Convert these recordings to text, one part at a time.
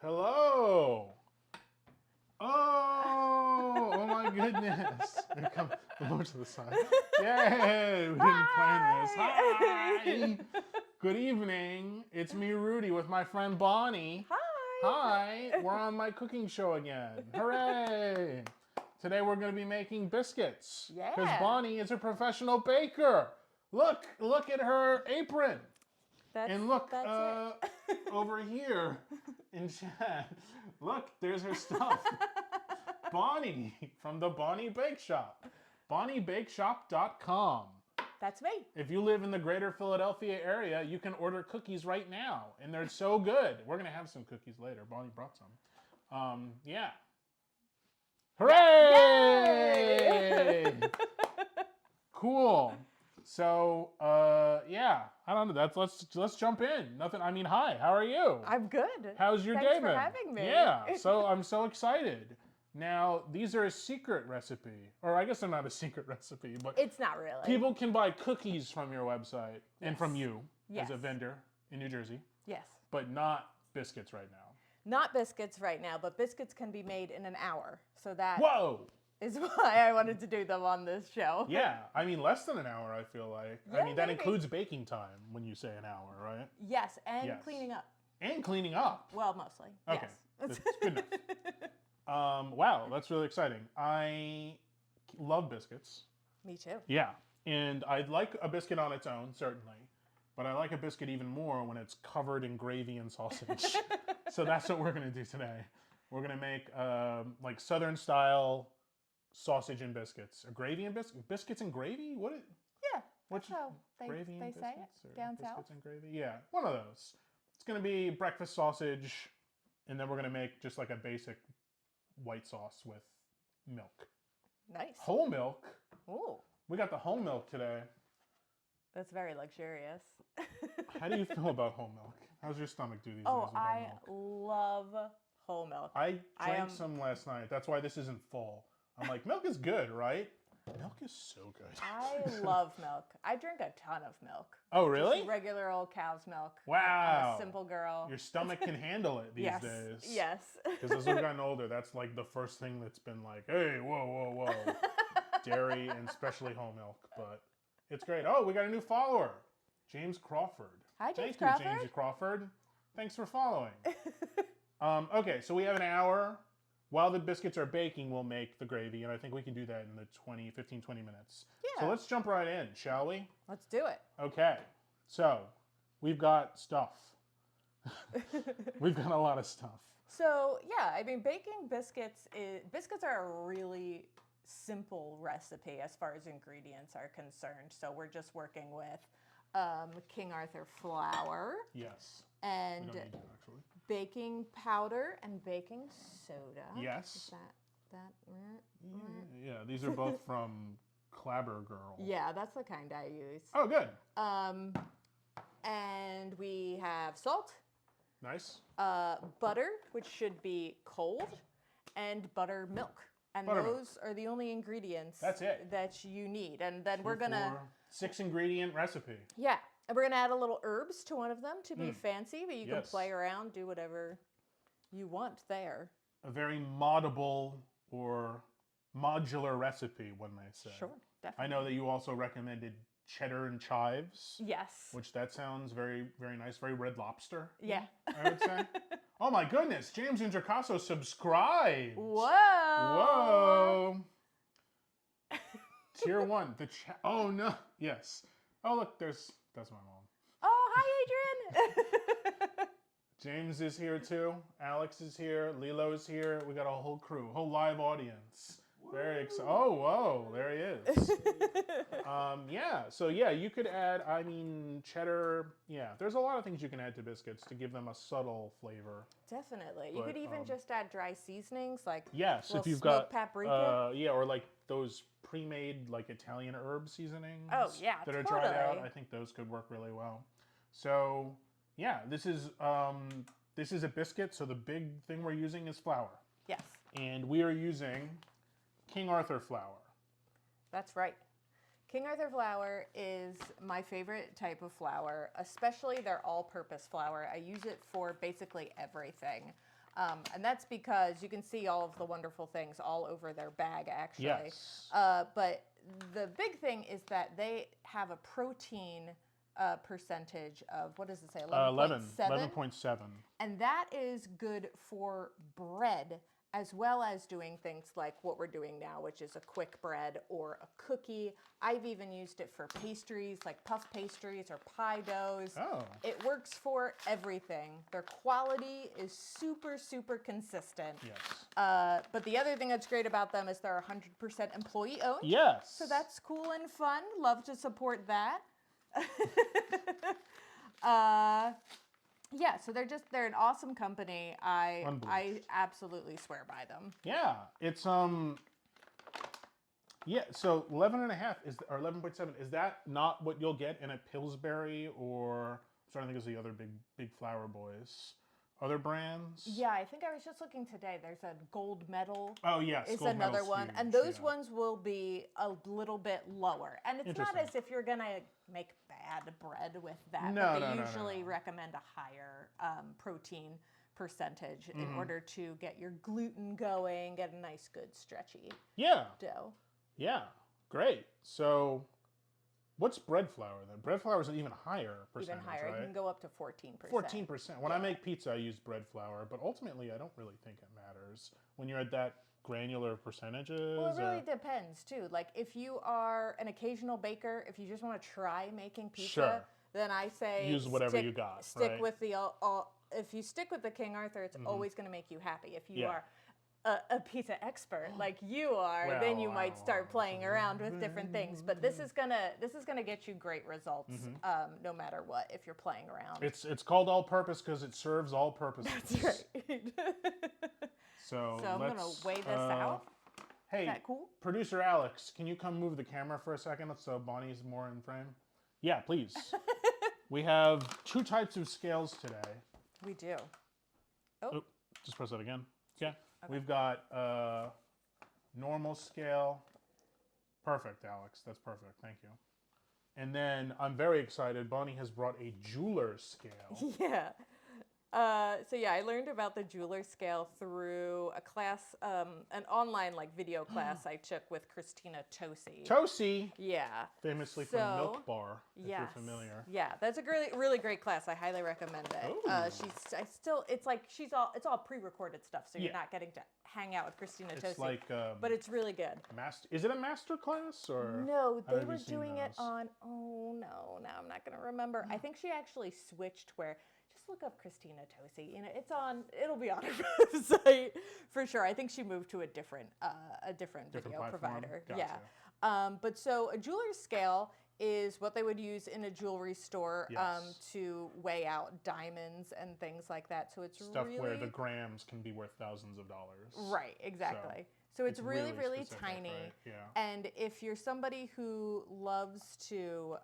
Hello. Oh my goodness. Here come over to the side. Yay, we didn't plan this. Hi. Good evening. It's me, Rudy, with my friend Bonnie. Hi. Hi. We're on my cooking show again. Hooray. Today we're going to be making biscuits. Yeah. Because Bonnie is a professional baker. Look at her apron. And look, that's over here in chat, look, there's her stuff. Bonnie from the Bonnie Bake Shop. BonnieBakeShop.com. That's me. If you live in the greater Philadelphia area, you can order cookies right now. And they're so good. We're going to have some cookies later. Bonnie brought some. Yeah. Hooray! Yay! Cool. So, yeah, I don't know. Let's jump in. Nothing. I mean, hi. How are you? I'm good. How's your Thanks day for been? having me. Yeah. So I'm so excited. Now these are a secret recipe, or I guess they're not a secret recipe, but It's not really. people can buy cookies from your website and from you as a Yes. vendor in New Jersey, Yes. but not biscuits right now. Not biscuits right now, but biscuits can be made in an hour. So that Whoa. is why I wanted to do them on this show. Yeah, I mean less than an hour. I feel like. I Yeah, mean that maybe. includes baking time when you say an hour, right? Yes, and Yes. cleaning up. And cleaning up. Well, mostly. Okay, Yes. that's good enough. Wow, that's really exciting. I love biscuits. Me too. Yeah, and I'd like a biscuit on its own, certainly, but I like a biscuit even more when it's covered in gravy and sausage. So that's what we're gonna do today. We're gonna make like Southern style sausage and biscuits. A gravy and biscuits and gravy. Yeah. Which That's how gravy they and say biscuits it or down biscuits south. and gravy? Yeah, one of those. It's gonna be breakfast sausage, and then we're gonna make just like a basic white sauce with milk. Nice. Whole milk. Ooh, We got the whole milk today. that's very luxurious. How do you feel about whole milk? How's your stomach do these days Oh, with whole I milk? love whole milk. I drank am- some last night. That's why this isn't full. I'm like, milk is good, right? Milk is so good. I love milk. I drink a ton of milk. Oh, really? Just regular old cow's milk. Wow. I'm a simple girl. Your stomach can handle it these yes. days. Yes. Because as we've gotten older, that's like the first thing that's been like, hey, whoa. Dairy and especially whole milk. But it's great. Oh, we got a new follower. James Crawford. Hi, James Thank Crawford. you, James Crawford. Thanks for following. Okay, so we have an hour. While the biscuits are baking, we'll make the gravy, and I think we can do that in the 15, 20 minutes. Yeah. So let's jump right in, shall we? Let's do it. Okay, so we've got stuff. We've got a lot of stuff. So yeah, I mean, baking biscuits are a really simple recipe as far as ingredients are concerned. So we're just working with King Arthur flour Yes. We and don't need to, actually. baking powder and baking soda. Yes. Is that? Yeah, these are both from Clabber Girl. Yeah, that's the kind I use. Oh, good. And we have salt, Nice. butter, which should be cold, and buttermilk. And Buttermilk. those are the only ingredients That's it. that you need. And then we're gonna 6-ingredient recipe. and we're gonna add a little herbs to one of them to be fancy, but you can Yes. play around, do whatever you want there. A very moddable or modular recipe, one may say. Sure, I definitely. know that you also recommended cheddar and chives, Yes. which that sounds very, very nice, very Red Lobster, Yeah. I would say. Oh my goodness, James Intricasso subscribed. Whoa. Whoa. Tier 1, oh no, yes. Oh look, that's my mom. Oh, hi, Adrian. James is here too. Alex is here. Lilo's here. We got a whole crew, a whole live audience. Very excited. Oh, whoa, there he is. Yeah, so yeah, you could add, I mean, cheddar. Yeah, there's a lot of things you can add to biscuits to give them a subtle flavor. Definitely. You But, could even just add dry seasonings like Yes, little if you've smoked got paprika. yeah, or like those pre-made like Italian herb seasonings. Oh, yeah, that are dried out. totally. I think those could work really well. So yeah, this is a biscuit. So the big thing we're using is flour, Yes, and we are using King Arthur flour. that's right. King Arthur flour is my favorite type of flour, especially their all-purpose flour. I use it for basically everything. And that's because you can see all of the wonderful things all over their bag, actually. Yes. But the big thing is that they have a protein percentage of, what does it say, 11.7? 11.7. And that is good for bread, as well as doing things like what we're doing now, which is a quick bread or a cookie. I've even used it for pastries, like puff pastries or pie doughs. Oh. It works for everything. Their quality is super, super consistent. Yes. But the other thing that's great about them is they're 100% employee owned. Yes. So that's cool and fun. Love to support that. Yeah, so they're an awesome company. I absolutely swear by them. Yeah, it's yeah, so 11 and a half is or 11.7, is that not what you'll get in a Pillsbury or I'm trying to think of the other big flour boys? Other brands? Yeah, I think I was just looking today. There's a gold medal. Oh yes, is gold another medal's one, huge, and those yeah. ones will be a little bit lower. And it's not Interesting. as if you're gonna make bad bread with that. No, but they no, usually no. recommend a higher protein percentage in Mm-hmm. order to get your gluten going, get a nice, good, stretchy Yeah, dough. yeah, great. So what's bread flour then? Bread flour is an even higher percentage, Even higher. right? It can go up to 14%. 14%. When I make pizza, I use bread flour, but ultimately, I don't really think it matters when you're at that granular percentages. Well, it really depends too. Like if you are an occasional baker, if you just want to try making pizza, Sure. then I say Use whatever you got, Stick right? with the if you stick with the King Arthur, it's always going to make you happy. If you Yeah. are a pizza expert like you are, then you might start playing around with different things. But this is gonna get you great results, no matter what. If you're playing around, It's called all-purpose because it serves all purposes. that's right. So So I'm gonna weigh this out. Hey, Is that cool? producer Alex, can you come move the camera for a second so Bonnie's more in frame? Yeah, please. We have 2 types of scales today. We do. Oh, just press that again. Yeah. Okay. We've got normal scale. Perfect, Alex. That's perfect. Thank you. And then I'm very excited. Bonnie has brought a jeweler scale. Yeah. So yeah, I learned about the jeweler scale through a class, an online like video class I took with Christina Tosi. Tosi. Yeah. Famously from Milk Bar, if yes. you're familiar. Yeah, that's a really great class. I highly recommend it. It's all pre-recorded stuff, so you're not getting to hang out with Christina Tosi. It's like, but it's really good. Is it a master class or? No, they were doing it on. Oh no, now I'm not gonna remember. I think she actually switched where. Just look up Christina Tosi. You know, it'll be on her website for sure. I think she moved to a different video platform? provider. Gotcha. Yeah. But so a jeweler's scale is what they would use in a jewelry store to weigh out diamonds and things like that. So it's stuff where the grams can be worth thousands of dollars. Right, exactly. So it's really specific, tiny. Right? Yeah. And if you're somebody who loves to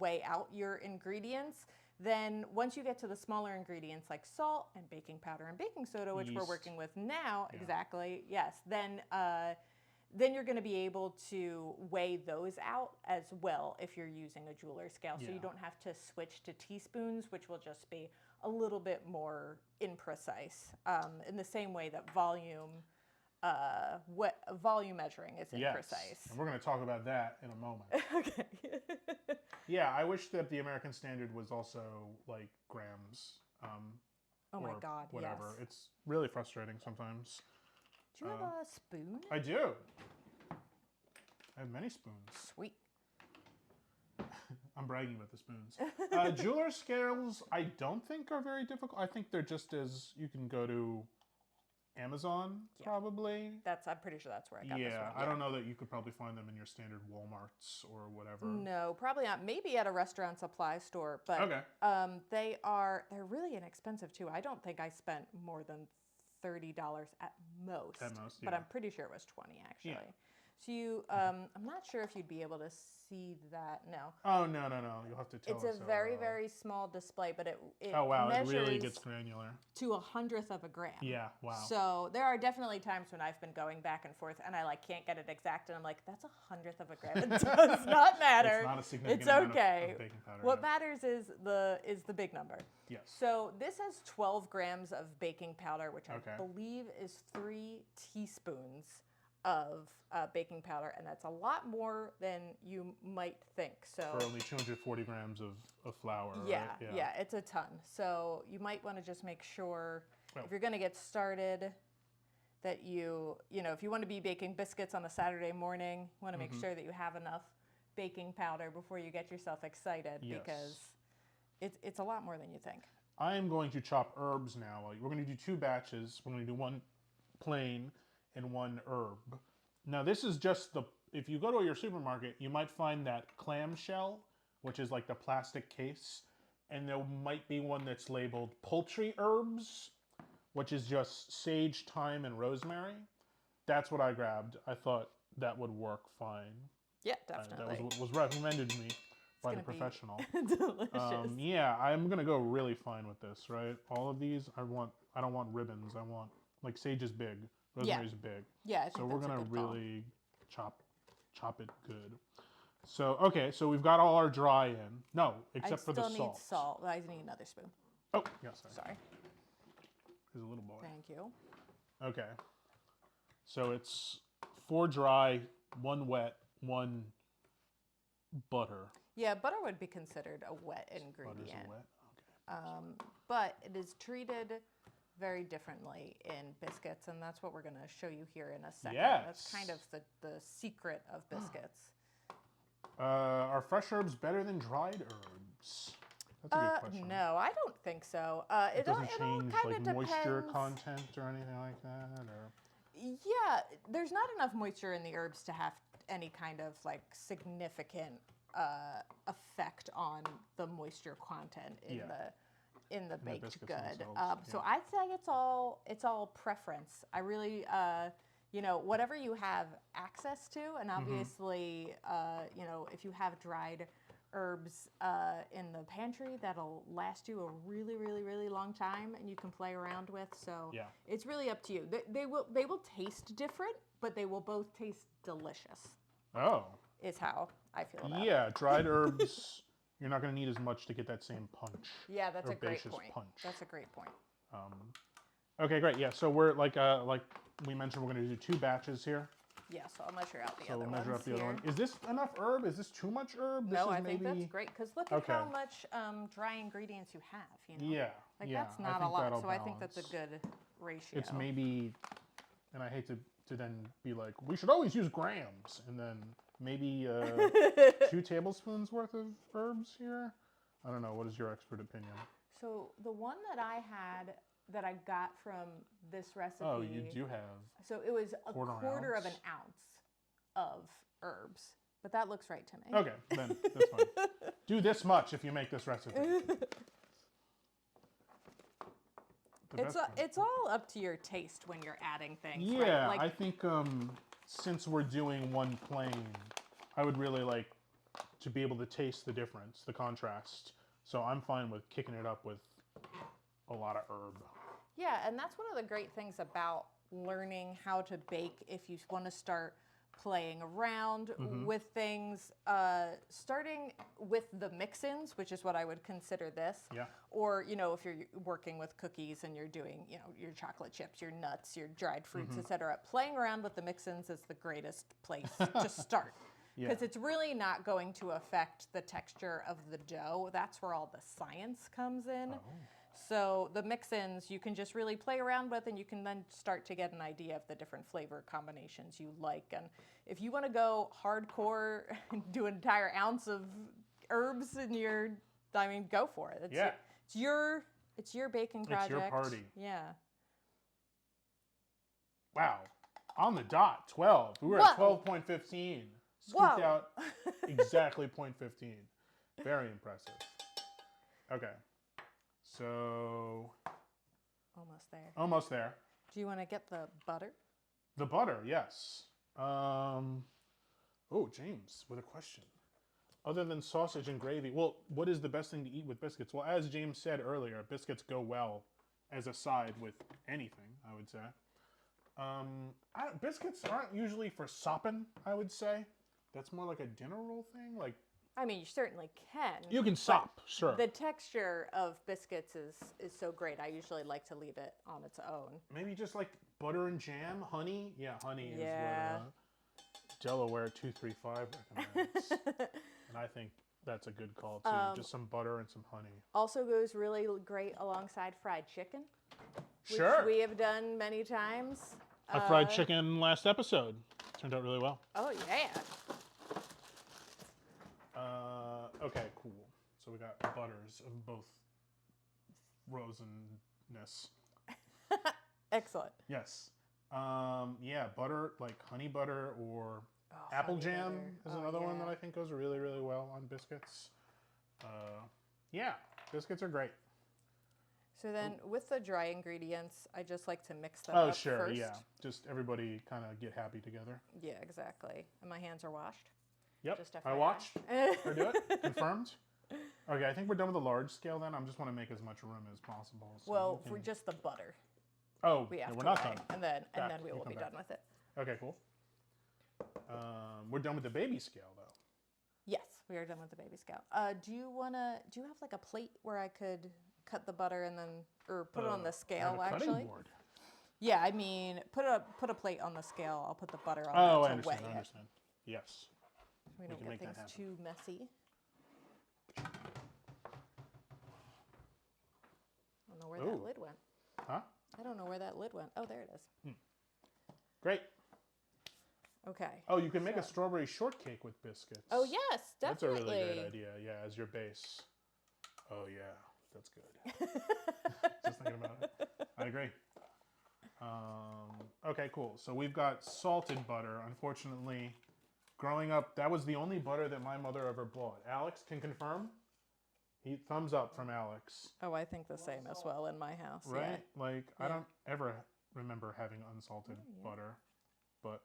weigh out your ingredients, then once you get to the smaller ingredients like salt and baking powder and baking soda, which we're working with now, then you're going to be able to weigh those out as well if you're using a jeweler scale. So you don't have to switch to teaspoons, which will just be a little bit more imprecise. In the same way that volume measuring is imprecise. And we're going to talk about that in a moment. Okay. Yeah, I wish that the American standard was also like grams. Oh my God, whatever. yes. It's really frustrating sometimes. Do you have a spoon? I do. I have many spoons. Sweet. I'm bragging with the spoons. Jeweler scales, I don't think are very difficult. I think they're just as you can go to Amazon, probably. I'm pretty sure that's where I got this one. Yeah, I don't know that you could probably find them in your standard Walmarts or whatever. No, probably not. Maybe at a restaurant supply store, but they're really inexpensive too. I don't think I spent more than $30 at most. But I'm pretty sure it was $20 actually. Yeah. So you, I'm not sure if you'd be able to see that. No. Oh, no. You'll have to tell It's us. a very, very small display, but it Oh, wow. It really measures gets granular. to 1/100th of a gram. Yeah, wow. So there are definitely times when I've been going back and forth and I like can't get it exact, and I'm like, that's 1/100th of a gram. It does not matter. It's not a significant It's amount okay. of baking powder. What yeah. matters is the big number. Yes. So this has 12 grams of baking powder, which Okay. I believe is 3 teaspoons of baking powder, and that's a lot more than you might think. So For only 240 grams of flour, yeah, right? yeah, it's a ton. So you might want to just make sure Oh. if you're going to get started that you know, if you want to be baking biscuits on a Saturday morning, you want to make sure that you have enough baking powder before you get yourself excited Yes. because it's a lot more than you think. I am going to chop herbs now. We're going to do 2 batches. We're going to do one plain and one herb. Now this is just if you go to your supermarket, you might find that clamshell, which is like the plastic case, and there might be one that's labeled poultry herbs, which is just sage, thyme, and rosemary. That's what I grabbed. I thought that would work fine. Yeah, That definitely. was what was recommended to me by the gonna be professional. delicious. Yeah, I'm gonna go really fine with this, right? All of these, I don't want ribbons. I want, like, sage is big, rosemary's big. Yeah, I think So we're that's a gonna good call. really chop it good. So okay, so we've got all our dry in. No, except for the I still salt. need salt. I need another spoon. Oh, yeah, sorry. Sorry. Here's a little boy. Thank you. Okay. So it's 4 dry, 1 wet, 1 butter. Yeah, butter would be considered a wet Butter's ingredient. a wet. Okay. But it is treated very differently in biscuits, and that's what we're going to show you here in a second. That's kind of Yes. the secret of biscuits. Are fresh herbs better than dried herbs? That's a good question. No, I don't think so. It doesn't all change kind like of moisture depends. content or anything like that, or Yeah, there's not enough moisture in the herbs to have any kind of like significant effect on the moisture content in the baked biscuits good. themselves, So yeah. I'd say it's all preference. I really you know, whatever you have access to, and obviously you know, if you have dried herbs in the pantry, that'll last you a really, really, really long time, and you can play around with. So Yeah. it's really up to you. They will taste different, but they will both taste delicious. oh, Is how I feel about it. yeah, dried herbs. You're not going to need as much to get that same punch. Yeah, that's a great herbaceous point. punch. That's a great point. Okay, great. Yeah, so we're like we mentioned, we're going to do 2 batches here. Yeah, so I'll measure out the So other we'll measure ones up the other here. one. Is this enough herb? Is this too much herb? This No, is I think maybe... that's great because look at Okay. how much dry ingredients you have. You know, Yeah, like yeah. that's I not a think lot. that'll So I think that's a balance. good ratio. It's maybe, and I hate to then be like, we should always use grams, and then maybe 2 tablespoons worth of herbs here. I don't know. What is your expert opinion? So the one that I had that I got from this recipe. Oh, you do have. So it was a quarter of an ounce? ounce of herbs, but that looks right to me. Okay, then that's fine. Do this much if you make this recipe. It's all up to your taste when you're adding things. Yeah, right? I think since we're doing one plain, I would really like to be able to taste the difference, the contrast. So I'm fine with kicking it up with a lot of herb. Yeah, and that's one of the great things about learning how to bake if you want to start playing around with things, starting with the mix-ins, which is what I would consider this. Yeah. Or, you know, if you're working with cookies and you're doing, you know, your chocolate chips, your nuts, your dried fruits, etc. Playing around with the mix-ins is the greatest place to start. Yeah. Because it's really not going to affect the texture of the dough. That's where all the science comes in. Oh. So the mix-ins you can just really play around with, and you can then start to get an idea of the different flavor combinations you like. And if you want to go hardcore and do an entire ounce of herbs in your, I mean, go for it. Yeah. It's your baking project. It's your party. Yeah. Wow. On the dot, 12. We were Whoa. at 12.15. Scooped Whoa. out exactly 0.15. Very impressive. Okay. So, Almost there. almost there. Do you want to get the butter? The butter, yes. Oh, James, with a question. Other than sausage and gravy, well, what is the best thing to eat with biscuits? Well, as James said earlier, biscuits go well as a side with anything, I would say. Biscuits aren't usually for sopping, I would say. That's more like a dinner roll thing. Like, I mean, you certainly can. you can sop, sure. The texture of biscuits is so great. I usually like to leave it on its own. Maybe just like butter and jam, honey. Yeah, honey Yeah. is what Delaware 235 recommends. And I think that's a good call too. Just some butter and some honey. Also goes really great alongside fried chicken. Which Sure. we have done many times. I fried chicken last episode. Turned out really well. Oh, yeah. Okay, cool. So we got butters of both rosenness. Excellent. Yes. Yeah, butter, like honey butter or apple honey jam butter. is Oh, another one yeah. that I think goes really, really well on biscuits. Yeah, biscuits are great. So then with the dry ingredients, I just like to mix them Oh, up sure, first. yeah. Just everybody kind of get happy together. Yeah, exactly. And my hands are washed. Yep, Just I FYI. watched. Or do it. Confirmed. Okay, I think we're done with the large scale then. I just want to make as much room as possible. So Well, you for can- just the butter, Oh, we yeah, have we're to not weigh, done. and then Back. we You will come be back. done with it. Okay, cool. We're done with the baby scale though. Yes, we are done with the baby scale. Do you have like a plate where I could cut the butter and then, or put it on the I scale have a cutting actually? board. Yeah, I mean, put a plate on the scale. I'll put the butter on Oh, there I to weigh understand. I it. understand. Yes. We don't can get make that things happen. too messy. I don't know where Ooh. that lid went. Huh? I don't know where that lid went. Oh, there it is. Great. Okay. Oh, you can make a So- strawberry shortcake with biscuits. Oh yes, That's a definitely. really great idea. Yeah, as your base. Oh yeah, that's good. Just thinking about it. I agree. Okay, cool. So we've got salted butter. Unfortunately, growing up, that was the only butter that my mother ever bought. Alex can confirm. Thumbs up from Alex. Oh, I think the same as well in my house. Right? Like I Yeah. don't ever remember having unsalted butter, but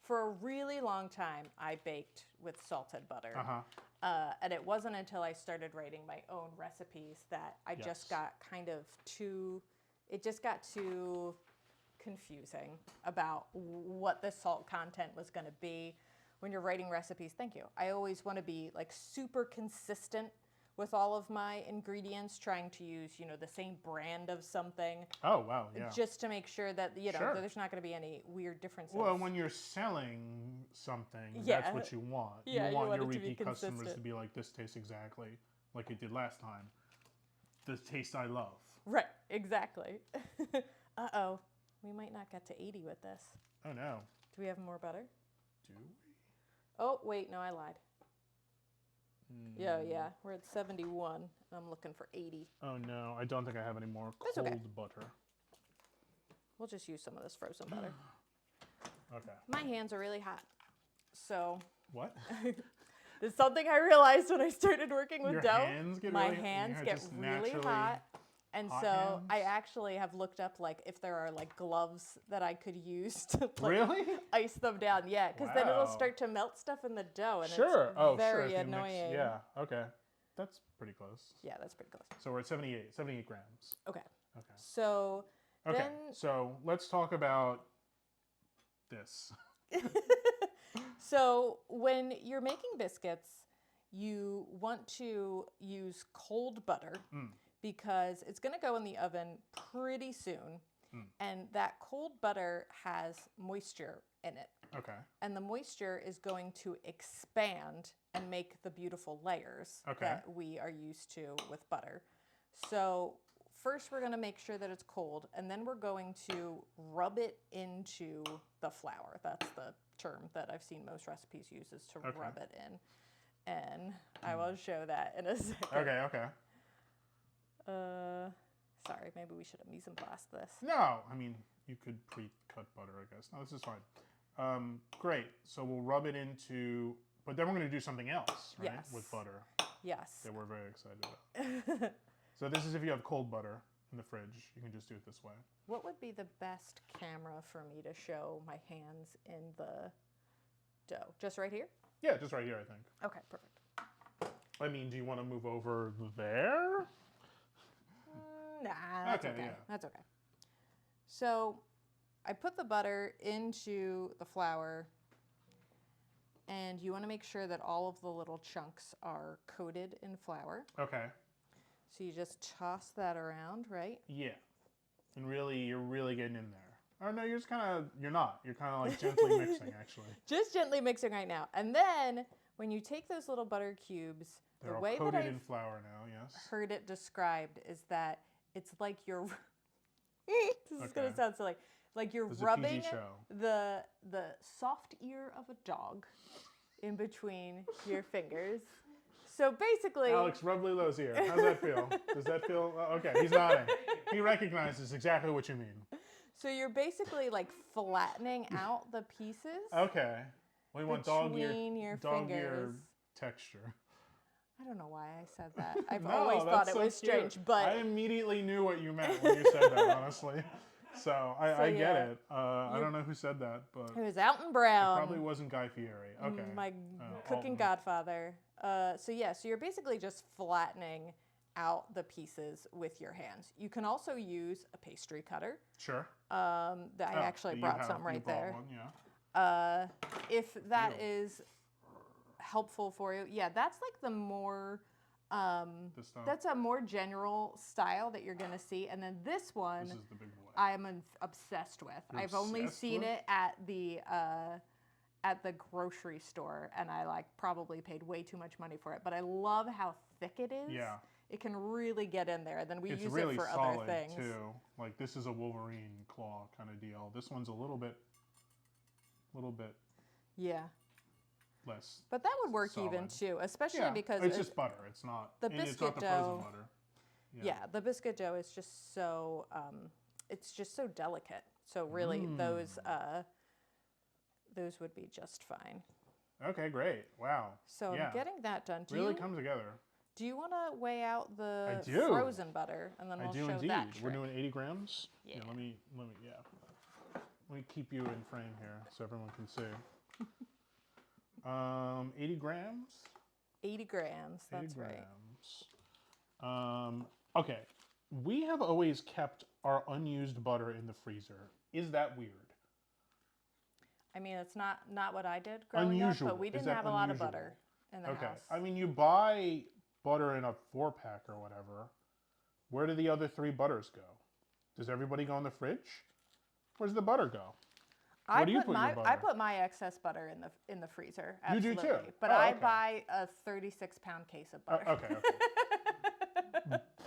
For a really long time, I baked with salted butter. And it wasn't until I started writing my own recipes that I Yes. just got kind of too, it just got too confusing about what the salt content was going to be when you're writing recipes. Thank you. I always want to be like super consistent with all of my ingredients, trying to use, the same brand of something. Oh wow, yeah. Just to make sure that, Sure. there's not going to be any weird differences. Well, when you're selling something, Yeah. that's what you want. Yeah, you you want want your it to be repeat customers to consistent. be like, this tastes exactly like it did last time. The taste I love. Right, exactly. Uh-oh, we might not get to 80 with this. Oh no. Do we have more butter? Do we? Oh, wait, no, I lied. Yeah, we're at 71, and I'm looking for 80. Oh no, I don't think I have any more That's cold okay. butter. We'll just use some of this frozen butter. Okay. My hands are really hot, so What? there's something I realized when I started working with Your dough. hands get My really- hands you're get just really naturally hot. And hot so I hands? actually have looked up like if there are like gloves that I could use to like Really? ice them down. Yeah, because then it'll Wow. start to melt stuff in the dough, and Sure. it's Oh, very sure. if you annoying. yeah. Okay. That's pretty close. Yeah, that's pretty close. So we're at 78 grams. Okay. Okay. So Okay. then So let's talk about this. So when you're making biscuits, you want to use cold butter because it's going to go in the oven pretty soon. And that cold butter has moisture in it. Okay. And the moisture is going to expand and make the beautiful layers Okay. that we are used to with butter. So first we're going to make sure that it's cold, and then we're going to rub it into the flour. That's the term that I've seen most recipes use, is to Okay. rub it in. And I will show that in a second. Okay. Sorry, maybe we should have mise en place this. No, I mean, you could pre-cut butter, I guess. No, this is fine. Great. So we'll rub it into, but then we're going to do something else, right? Yes. With butter Yes. that we're very excited about. So this is if you have cold butter. in the fridge. You can just do it this way. What would be the best camera for me to show my hands in the dough? Just right here? Yeah, just right here, I think. Okay, perfect. I mean, do you want to move over there? Nah, that's okay. Yeah. That's okay. So I put the butter into the flour, and you want to make sure that all of the little chunks are coated in flour. Okay. So you just toss that around, right? Yeah. And really, you're really getting in there. Or no, you're just kind of, you're not. You're kind of like gently mixing, actually. Just gently mixing right now. And then when you take those little butter cubes, They're the all way coated that in I've flour now, yes. heard it described is that it's like you're this is gonna sound silly. Like you're It's a rubbing PG show. the soft ear of a dog in between your fingers. So basically, Alex, rub Lilo's ear. How's that feel? Does that feel okay? He's nodding. He recognizes exactly what you mean. so you're basically like flattening out the pieces. Okay. We want dog ear between your dog ear fingers. texture. I don't know why I said that. I've No, always that's thought it so was cute. strange, but I immediately knew what you meant when you said that, honestly. So I get yeah. it. I don't know who said that, but it was Alton it Brown. probably wasn't Guy Fieri. Okay. My cooking Alton. godfather. So you're basically just flattening out the pieces with your hands. You can also use a pastry cutter. Sure. I actually brought some right there. One, yeah. If that Ew. is helpful for you, yeah, that's like the more. This stuff. That's a more general style that you're gonna see, and then this one. This is the big boy. I'm obsessed with. You're I've only obsessed seen with? it at the grocery store, and I like probably paid way too much money for it. But I love how thick it is. Yeah. It can really get in there. Then we It's use really it for solid other things. too. Like this is a Wolverine claw kind of deal. This one's a little bit Yeah. less. But that would work even Solid. too, especially Yeah, because it's just butter. It's not. the and it's biscuit not the frozen dough- butter. yeah, the biscuit dough is just so it's just so delicate. So really, those would be just fine. Okay, great. Wow. So yeah. I'm getting that done. really come together. Do you want to weigh out the I do. frozen butter, and then I we'll do show indeed. that We're trick. doing 80 grams. Yeah. Let me keep you in frame here so everyone can see. 80 grams. 80 grams. 80 That's right. grams. Okay. We have always kept our unused butter in the freezer. Is that weird? I mean, it's not what I did growing Unusual. up, but we Is didn't that have a lot of unusual? butter in the Okay. house. I mean, you buy butter in a 4-pack or whatever. Where do the other 3 butters go? Does everybody go in the fridge? Where's the butter go? Where do you put your I butter? put my excess butter in the freezer. You do Absolutely. too? But Oh, I okay. buy a 36-pound case of butter. Okay.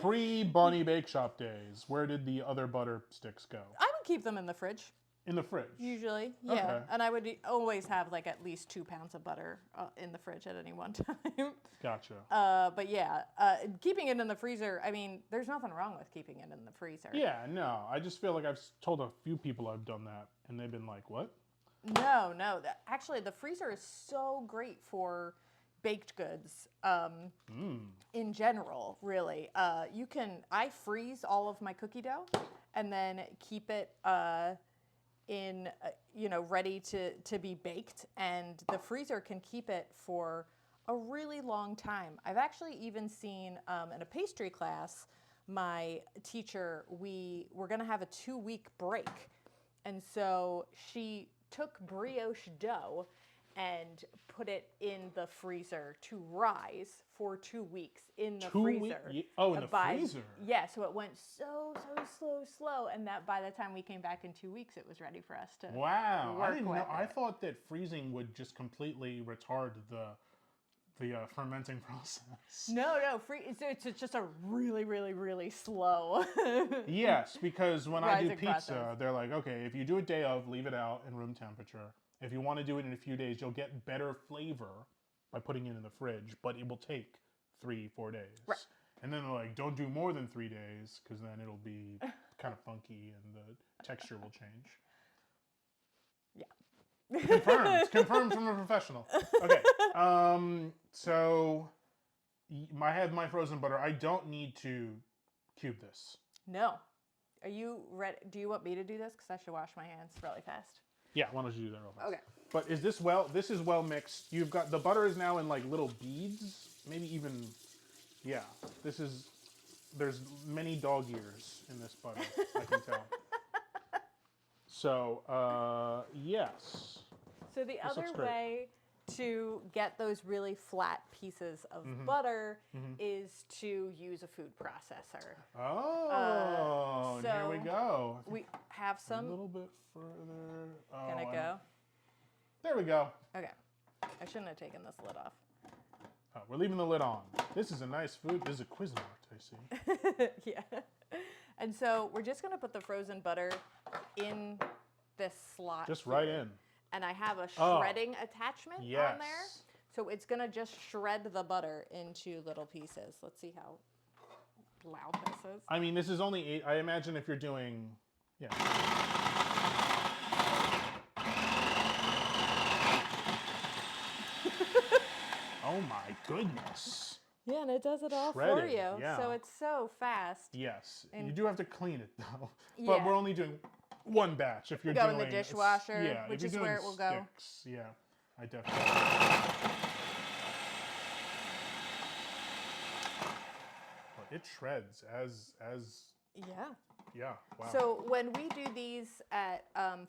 Pre-Bunny Bake Shop days, where did the other butter sticks go? I would keep them in the fridge. In the fridge. Usually, yeah. Okay. And I would always have like at least 2 pounds of butter in the fridge at any one time. Gotcha. But yeah, keeping it in the freezer, I mean, there's nothing wrong with keeping it in the freezer. Yeah, no. I just feel like I've told a few people I've done that, and they've been like, what? No. Actually, the freezer is so great for baked goods in general, really. I freeze all of my cookie dough and then keep it ready to be baked, and the freezer can keep it for a really long time. I've actually even seen in a pastry class, my teacher, we were going to have a 2-week break, and so she took brioche dough and put it in the freezer to rise for 2 weeks in the freezer. Oh, in the freezer. Yeah, so it went so slow, and that by the time we came back in 2 weeks, it was ready for us to Wow. I work didn't know. with I it. thought that freezing would just completely retard the fermenting process. No, it's just a really slow. Yes, because when I do Rising pizza, process. they're like, okay, if you do it day of, leave it out in room temperature. If you want to do it in a few days, you'll get better flavor by putting it in the fridge, but it will take 3-4 days. Right. And then they're like, don't do more than 3 days, because then it'll be kind of funky and the texture will change. Yeah. Confirmed from a professional. Okay. So I have my frozen butter. I don't need to cube this. No. Are you ready? Do you want me to do this? Because I should wash my hands really fast. Yeah, why don't you do that real fast? Okay. But is this well? This is well mixed. You've got the butter is now in like little beads, maybe even. Yeah, this is. There's many dog ears in this butter. I can tell. So yes. So the This other looks great. way to get those really flat pieces of butter is to use a food processor. Oh, and here we so go. We have A some. little bit further. Oh, Gonna go. There we go. Okay. I shouldn't have taken this lid off. Oh, we're leaving the lid on. This is a nice food. This is a Cuisinart, I see. Yeah. And so we're just gonna put the frozen butter in this slot. Just here. right in. And I have a shredding attachment Yes. on there. So it's gonna just shred the butter into little pieces. Let's see how loud this is. I mean, this is only 8. I imagine if you're doing, yeah. Oh my goodness. Yeah, and it does it all for Shredded, you. yeah. So it's so fast. Yes. And- You do have to clean it though. But Yeah. we're only doing one batch. If you're Go doing in the dishwasher, yeah, if which you're is doing where it will go. sticks, yeah, I definitely. But it shreds as Yeah. yeah. Wow. So when we do these at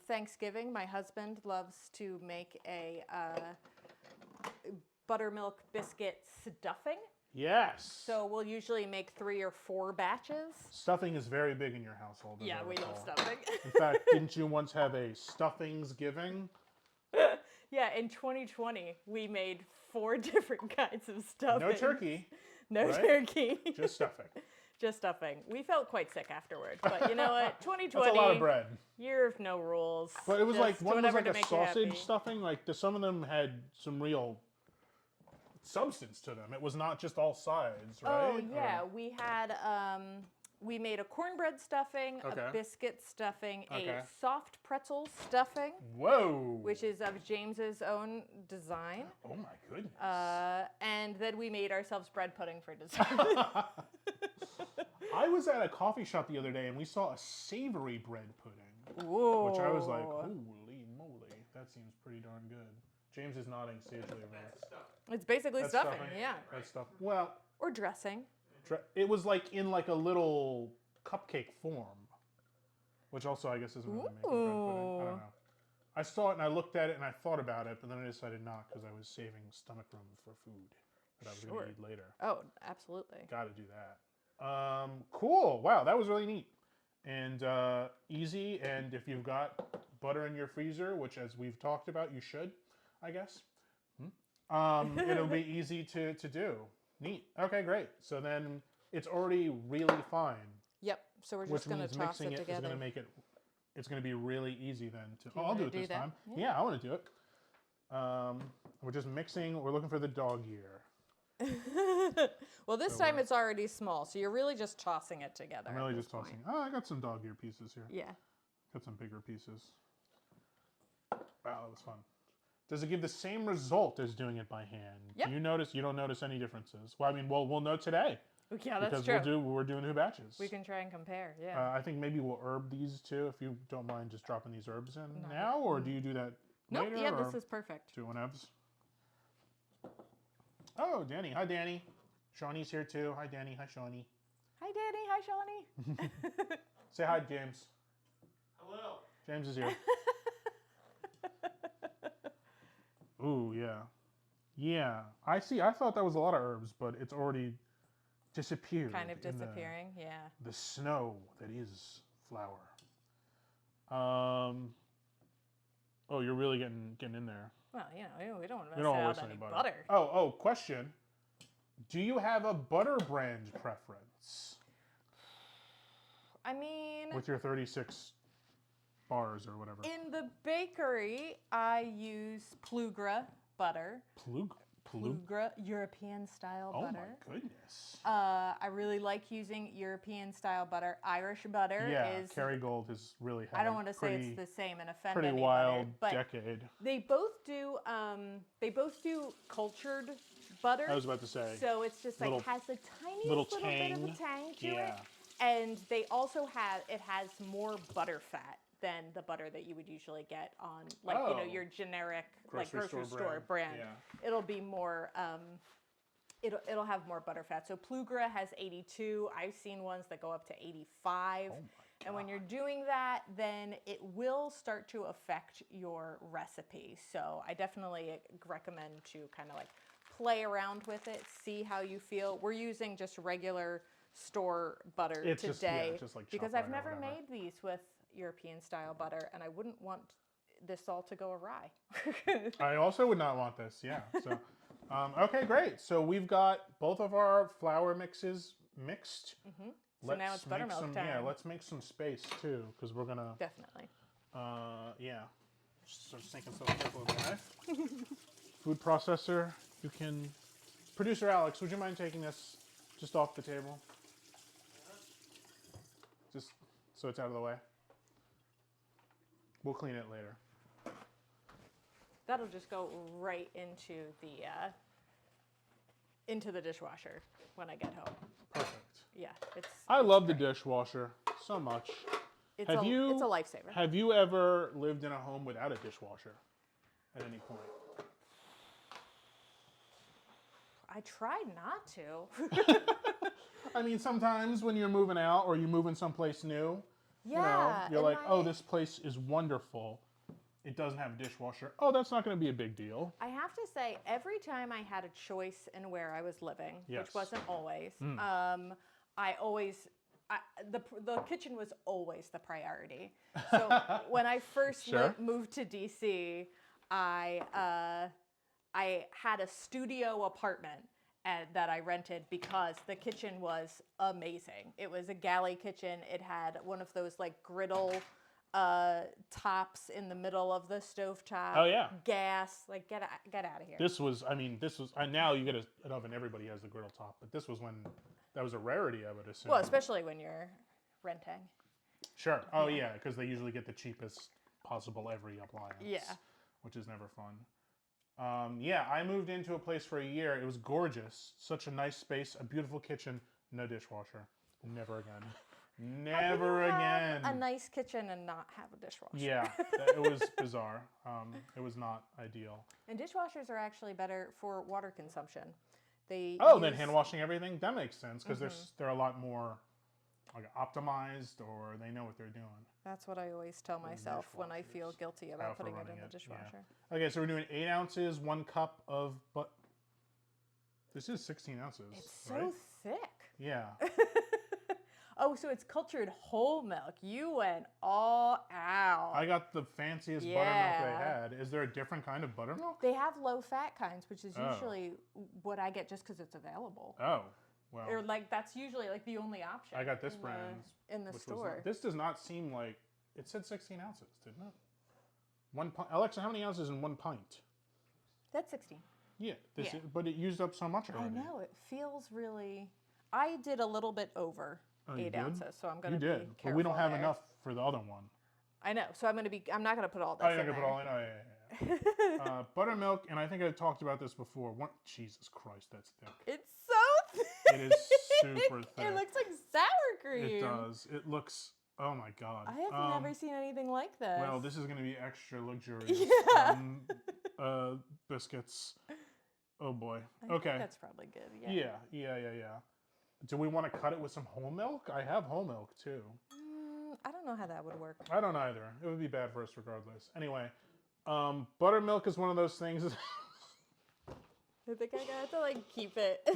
Thanksgiving, my husband loves to make a buttermilk biscuit stuffing. yes. So we'll usually make 3 or 4 batches. Stuffing is very big in your household. as Yeah, I we love recall. stuffing. In fact, didn't you once have a Stuffingsgiving? Yeah, in 2020, we made 4 different kinds of stuffing. No turkey, No right? turkey. just stuffing. Just stuffing. We felt quite sick afterward, but you know what? 2020. That's a lot of bread. Year of no rules. But it was like Just one was whatever like to a make you happy. sausage stuffing. Like some of them had some real substance to them. It was not just all sides, right? Oh yeah, we had we made a cornbread stuffing, Okay. a biscuit stuffing, Okay. a soft pretzel stuffing, Whoa. which is of James's own design, Oh my goodness. and then we made ourselves bread pudding for dessert. I was at a coffee shop the other day and we saw a savory bread pudding, Whoa. which I was like, holy moly, that seems pretty darn good. James is nodding sagely over there. It's basically That's stuffing, yeah, That's stuff. Well, or dressing. it was like in like a little cupcake form, which also I guess isn't really making bread pudding. I don't know. I saw it and I looked at it and I thought about it, but then I decided not because I was saving stomach room for food that I was going to eat later. Oh, absolutely. Got to do that. Cool. Wow, that was really neat and easy. And if you've got butter in your freezer, which as we've talked about, you should, I guess. It'll be easy to do. Neat. Okay, great. So then it's already really fine, Yep. So we're which just going means to toss mixing it it is together. going to make it. It's going to be really easy then to. you I'll do wanna it do this that? time. Yeah. Yeah, I want to do it. We're just mixing. We're looking for the dog ear. Well, this So time it's already small, so you're really just tossing it together. I'm at really this just tossing. point. Oh, I got some dog ear pieces here. Yeah. Got some bigger pieces. Wow, that was fun. Does it give the same result as doing it by hand? Yep. Do you notice? You don't notice any differences? Well, I mean, we'll know today Yeah, that's because true. we're doing 2 batches. We can try and compare. Yeah. I think maybe we'll herb these too, if you don't mind just dropping these herbs in No. now, or do you do that Nope. later? Yeah, or this is perfect. do whenevs? Oh, Danny. Hi, Danny. Shawnee's here too. Hi, Danny. Hi, Shawnee. Hi, Danny. Hi, Shawnee. Say hi, James. Hello. James is here. Ooh, yeah. Yeah. I see. I thought that was a lot of herbs, but it's already disappeared. Kind of in disappearing. Yeah. The snow that is flour. Oh, you're really getting in there. Well, you know, we don't You miss don't out waste any any butter. Oh, question. Do you have a butter brand preference I mean, with your 36 bars or whatever? in the bakery, I use Plugra butter. Plug? Plugra, European style Oh butter. my goodness. I really like using European style butter. Irish butter Yeah, is. Kerrygold has really had I don't a want to say pretty, it's the same and offend pretty anybody, wild but decade. they both do. They both do cultured butter. I was about to say. So it's just like little- has the tiniest little little bit of a tang. tang to Yeah. it. And they also it has more butter fat than the butter that you would usually get on, like, your generic grocery store brand. Yeah. It'll be more, it'll have more butter fat. So Plugra has 82. I've seen ones that go up to 85. Oh my and when God. you're doing that, then it will start to affect your recipe. So I definitely recommend to kind of like play around with it, see how you feel. We're using just regular store butter today just like because Shop I've Right or never whatever. made these with European style butter, and I wouldn't want this all to go awry. I also would not want this. Yeah. So, okay, great. So we've got both of our flour mixes mixed. Mm-hmm. So now it's buttermilk time. Yeah, let's make some space too, because we're gonna. Definitely. Yeah. Start sinking so careful with the knife. Food processor. You can. Producer Alex, would you mind taking this just off the table? Just so it's out of the way. We'll clean it later. That'll just go right into the dishwasher when I get home. Perfect. Yeah, I love great. the dishwasher so much. It's a lifesaver. Have you ever lived in a home without a dishwasher at any point? I tried not to. I mean, sometimes when you're moving out or you're moving someplace new, you're like, oh, this place is wonderful. It doesn't have a dishwasher. Oh, that's not going to be a big deal. I have to say, every time I had a choice in where I was living, which wasn't always, the kitchen was always the priority. So when I first moved to DC, I had a studio apartment that I rented because the kitchen was amazing. It was a galley kitchen. It had one of those like griddle tops in the middle of the stovetop. Oh yeah. Gas, like get out of here. This was now you get an oven. Everybody has the griddle top, but this was when that was a rarity, I would assume. Well, especially when you're renting. Sure. Oh yeah, because they usually get the cheapest possible every appliance. Yeah. Which is never fun. Yeah, I moved into a place for a year. It was gorgeous. Such a nice space, a beautiful kitchen, no dishwasher. Never again. Never again. A nice kitchen and not have a dishwasher. Yeah, it was bizarre. It was not ideal. And dishwashers are actually better for water consumption. Then hand washing everything? That makes sense because they're a lot more like optimized, or they know what they're doing. That's what I always tell myself when I feel guilty about putting it in the dishwasher. Yeah. Okay, so we're doing 8 ounces, 1 cup of this is 16 ounces. It's so thick. Yeah. Oh, so it's cultured whole milk. You went all out. I got the fanciest buttermilk they had. Is there a different kind of buttermilk? They have low-fat kinds, which is usually what I get just because it's available. Oh, well. Or like that's usually like the only option. I got this brand in the store. This does not seem like it said 16 ounces, didn't it? 1 pint. Alexa, how many ounces in 1 pint? That's 16. Yeah, but it used up so much already. I know, it feels really. I did a little bit over 8 ounces, so I'm going to be careful. But we don't have enough for the other one. I know, so I'm not going to put all this in there. Oh, you're going to put all in? Oh, yeah. Buttermilk, and I think I talked about this before. Jesus Christ, that's thick. It's so thick. It is super thick. It looks like sour cream. It does. It looks, oh my God. I have never seen anything like this. Well, this is going to be extra luxurious. Yeah. Biscuits. Oh boy. I think that's probably good. Yeah. Do we want to cut it with some whole milk? I have whole milk too. I don't know how that would work. I don't either. It would be bad for us regardless. Anyway, buttermilk is one of those things. I think I got to like keep it.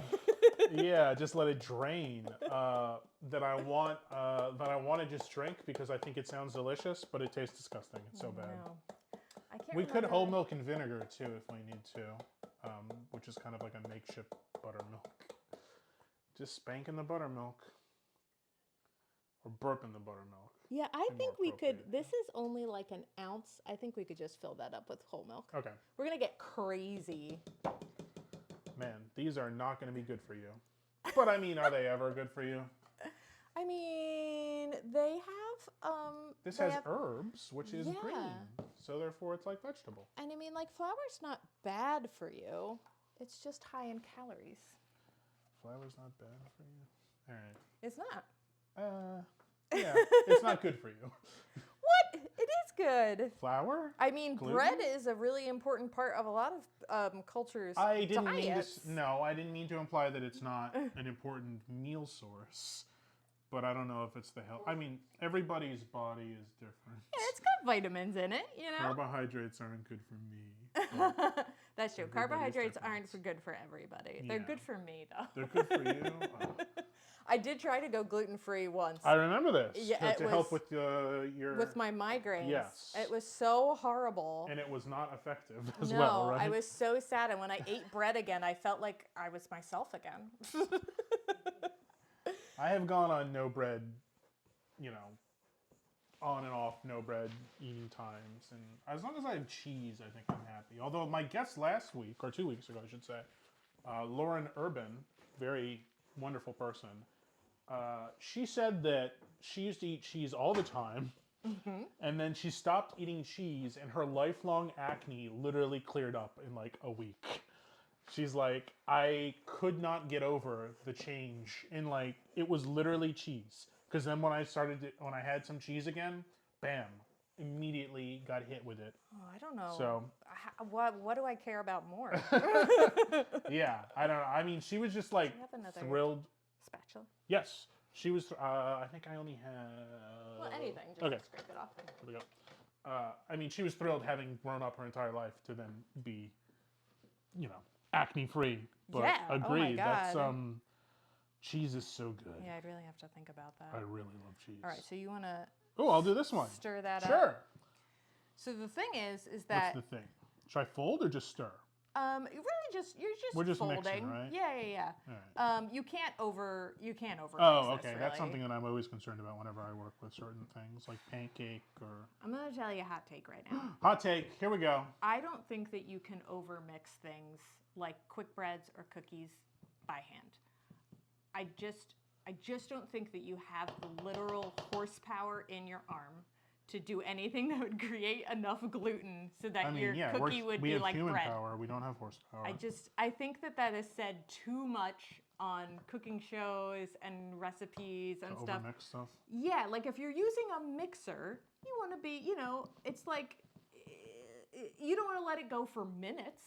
Yeah, just let it drain. That I want to just drink because I think it sounds delicious, but it tastes disgusting. It's so bad. No. I can't. We could whole milk and vinegar too if we need to, which is kind of like a makeshift buttermilk. Just spanking the buttermilk. Or burping the buttermilk. Yeah, I think we could. This is only like an ounce. I think we could just fill that up with whole milk. Okay. We're going to get crazy. Man, these are not going to be good for you. But I mean, are they ever good for you? I mean, they have... This has herbs, which is green. So therefore, it's like vegetable. And I mean, like, flour's not bad for you. It's just high in calories. Flour's not bad for you? All right. It's not. Yeah, it's not good for you. What? It is good. Flour? I mean, Gluten? bread is a really important part of a lot of cultures' I didn't mean to. diets. No, I didn't mean to imply that it's not an important meal source. But I don't know if it's the health. I mean, everybody's body is different. Yeah, it's got vitamins in it, you know. Carbohydrates aren't good for me. but That's true. everybody's Carbohydrates different. aren't good for everybody. They're Yeah. good for me, though. They're good for you. Oh. I did try to go gluten-free once. I remember this. Yeah, it to help was- with your. with my migraines. Yes. It was so horrible. And it was not effective as No, well, right? I was so sad. And when I ate bread again, I felt like I was myself again. I have gone on no bread, on and off no bread eating times. And as long as I have cheese, I think I'm happy. Although my guest last week, or 2 weeks ago, I should say, Lauren Urban, very wonderful person, she said that she used to eat cheese all the time. And then she stopped eating cheese, and her lifelong acne literally cleared up in like a week. She's like, I could not get over the change in like, it was literally cheese. Because then when I had some cheese again, bam, immediately got hit with it. Oh, I don't know. So What do I care about more? yeah, I don't know. I mean, she was just like Do you have another thrilled. spatula? Yes, she was. I think I only have. Well, anything. Just Okay. scrape it off. Here we go. I mean, she was thrilled having grown up her entire life to then be, acne free. But Yeah, oh my agreed, that's God. cheese is so good. Yeah, I'd really have to think about that. I really love cheese. All right, so you want to Oh, I'll do this one. stir that up? Sure. So the thing is that What's the thing? Should I fold or just stir? you really you're just We're just folding. mixing, right? Yeah. All right. You can't over mix Oh, this, okay. really. That's something that I'm always concerned about whenever I work with certain things, like pancake or I'm gonna tell you a hot take right now. hot take. Here we go. I don't think that you can over mix things like quick breads or cookies by hand. I just don't think that you have the literal horsepower in your arm to do anything that would create enough gluten so that I mean, your yeah, cookie would we be have like human bread. power. We don't have horsepower. I think that is said too much on cooking shows and recipes and to stuff. overmix stuff. Yeah, like if you're using a mixer, you want to be, it's like you don't want to let it go for minutes.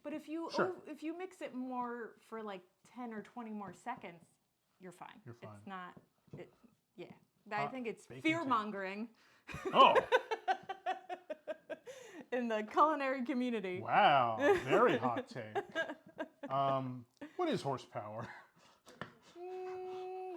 But if you Sure. if you mix it more for like 10 or 20 more seconds, you're fine. You're fine. It's not. Yeah. I Hot think it's bacon fear mongering. Oh, In the culinary community. wow. Very hot take. What is horsepower?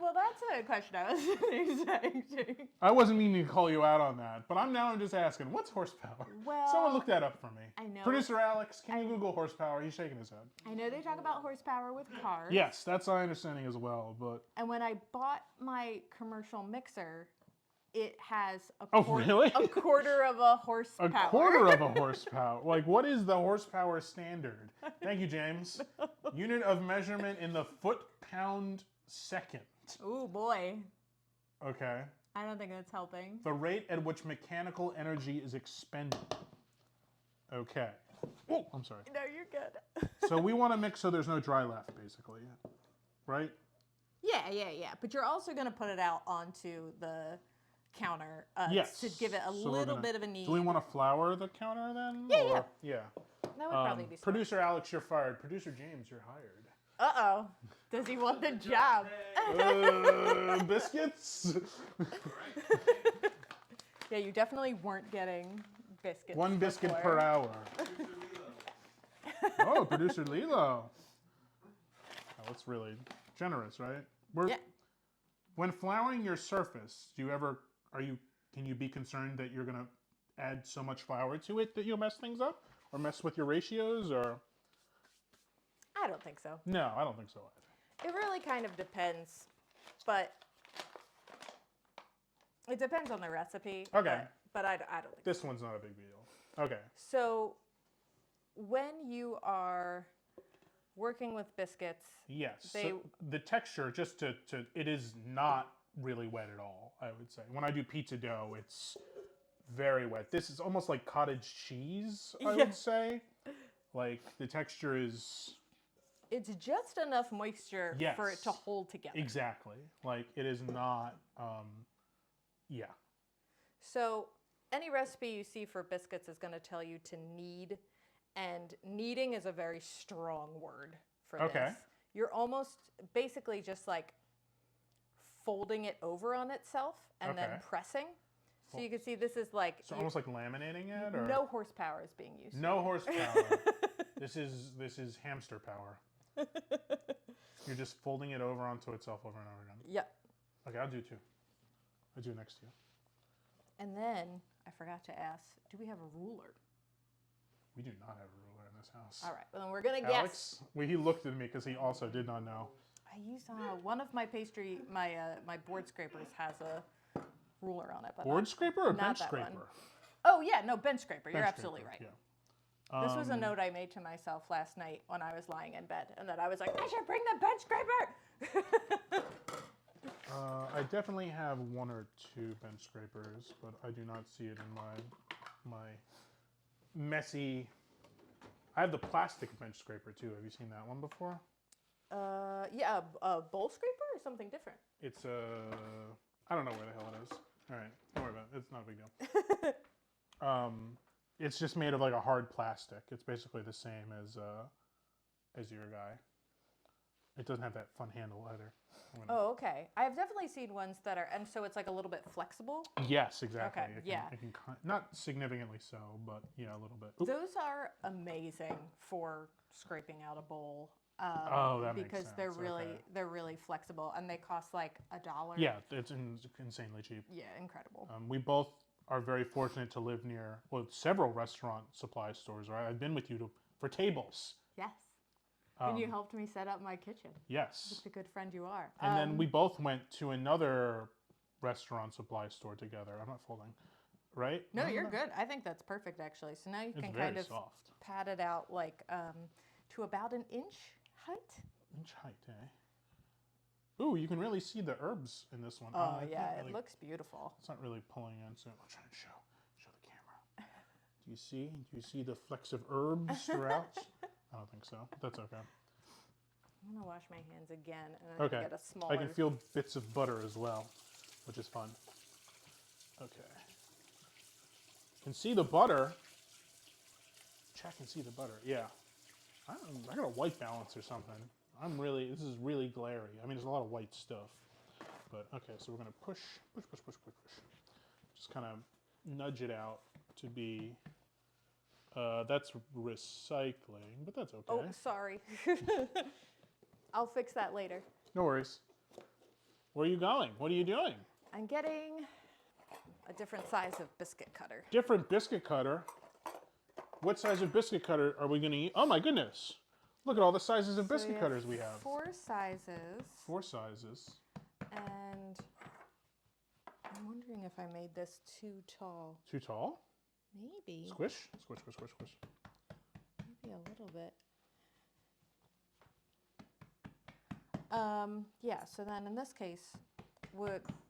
Well, that's a question I was expecting. I wasn't meaning to call you out on that, but I'm just asking, what's horsepower? Well, Someone look that up for me. I know. Producer Alex, can you Google horsepower? He's shaking his head. I know they talk about horsepower with cars. Yes, that's my understanding as well, but... And when I bought my commercial mixer, it has really? a quarter of a horsepower. A quarter of a horsepower. Like, what is the horsepower standard? Thank you, James. Unit of measurement in the foot-pound second. Ooh, boy. Okay. I don't think that's helping. The rate at which mechanical energy is expended. Okay. Oh, I'm sorry. No, you're good. So we want to mix so there's no dry left, basically. Right? Yeah. But you're also going to put it out onto the counter Yes. to give it a So we're little gonna- bit of a knead. Do we want to flour the counter then? Yeah, Or- yeah. That would probably be smart. Producer Alex, you're fired. Producer James, you're hired. Uh-oh. Does he want the job? Biscuits? Yeah, you definitely weren't getting biscuits. One biscuit before. per hour. Oh, producer Lilo. Oh, that's really generous, right? Yeah. When flouring your surface, can you be concerned that you're gonna add so much flour to it that you'll mess things up? Or mess with your ratios or? I don't think so. No, I don't think so either. It really kind of depends, but it depends on the recipe. Okay. But I don't think This one's not a big deal. Okay. so. When you are working with biscuits, Yes. They- So the texture, just to it is not really wet at all, I would say. When I do pizza dough, it's very wet. This is almost like cottage cheese, I Yeah. would say. Like the texture is it's just enough moisture for it Yes. to hold together. Exactly. Like it is not. Yeah. So any recipe you see for biscuits is going to tell you to knead, and kneading is a very strong word for Okay. this. You're almost basically just like folding it over on itself and then Okay. pressing. So you can see this is like So almost like laminating it, or no horsepower is being used. no horsepower. This is hamster power. You're just folding it over onto itself over and over again. Yep. Okay, I'll do two. I'll do it next to you. And then I forgot to ask, do we have a ruler? We do not have a ruler in this house. All right, well then we're gonna guess. Alex, he looked at me because he also did not know. I used one of my pastry, my board scrapers has a ruler on it. But Board scraper or not bench that one. scraper? Oh yeah, no, bench scraper. You're Bench absolutely scraper, right. Yeah. This was a note I made to myself last night when I was lying in bed, and then I was like, I should bring the bench scraper. I definitely have one or two bench scrapers, but I do not see it in my messy. I have the plastic bench scraper too. Have you seen that one before? Yeah, a bowl scraper or something different. It's I don't know where the hell it is. All right, don't worry about it. It's not a big deal. It's just made of like a hard plastic. It's basically the same as your guy. It doesn't have that fun handle either. Oh, okay. I've definitely seen ones that are, and so it's like a little bit flexible. Yes, exactly. Okay, yeah. It can not significantly so, but yeah, a little bit. Oop. Those are amazing for scraping out a bowl. Oh, that makes because sense. they're really flexible, and they cost like $1. Yeah, it's insanely cheap. Yeah, incredible. We both are very fortunate to live near several restaurant supply stores. Right, I've been with you for tables. Yes. And you helped me set up my kitchen. Yes. What a good friend you are. And then we both went to another restaurant supply store together. I'm not folding, right? No, you're good. I think that's perfect, actually. So now you can kind of soft. pat it out like to about an inch height. Inch height, eh? Ooh, you can really see the herbs in this one. Oh, yeah, it looks beautiful. It's not really pulling in, so I'll try and show the camera. Do you see the flecks of herbs throughout? I don't think so. That's okay. I'm gonna wash my hands again and then get a smaller. I can feel bits of butter as well, which is fun. Okay. Can see the butter. Check and see the butter. Yeah. I got a white balance or something. This is really glary. I mean, there's a lot of white stuff. But okay, so we're gonna push. Just kind of nudge it out to be. That's recycling, but that's okay. Oh, sorry. I'll fix that later. No worries. Where are you going? What are you doing? I'm getting a different size of biscuit cutter. Different biscuit cutter? What size of biscuit cutter are we going to use? Oh my goodness. Look at all the sizes of biscuit cutters we have. 4 sizes. 4 sizes. And I'm wondering if I made this too tall. Too tall? Maybe. Squish. Maybe a little bit. Yeah, so then in this case,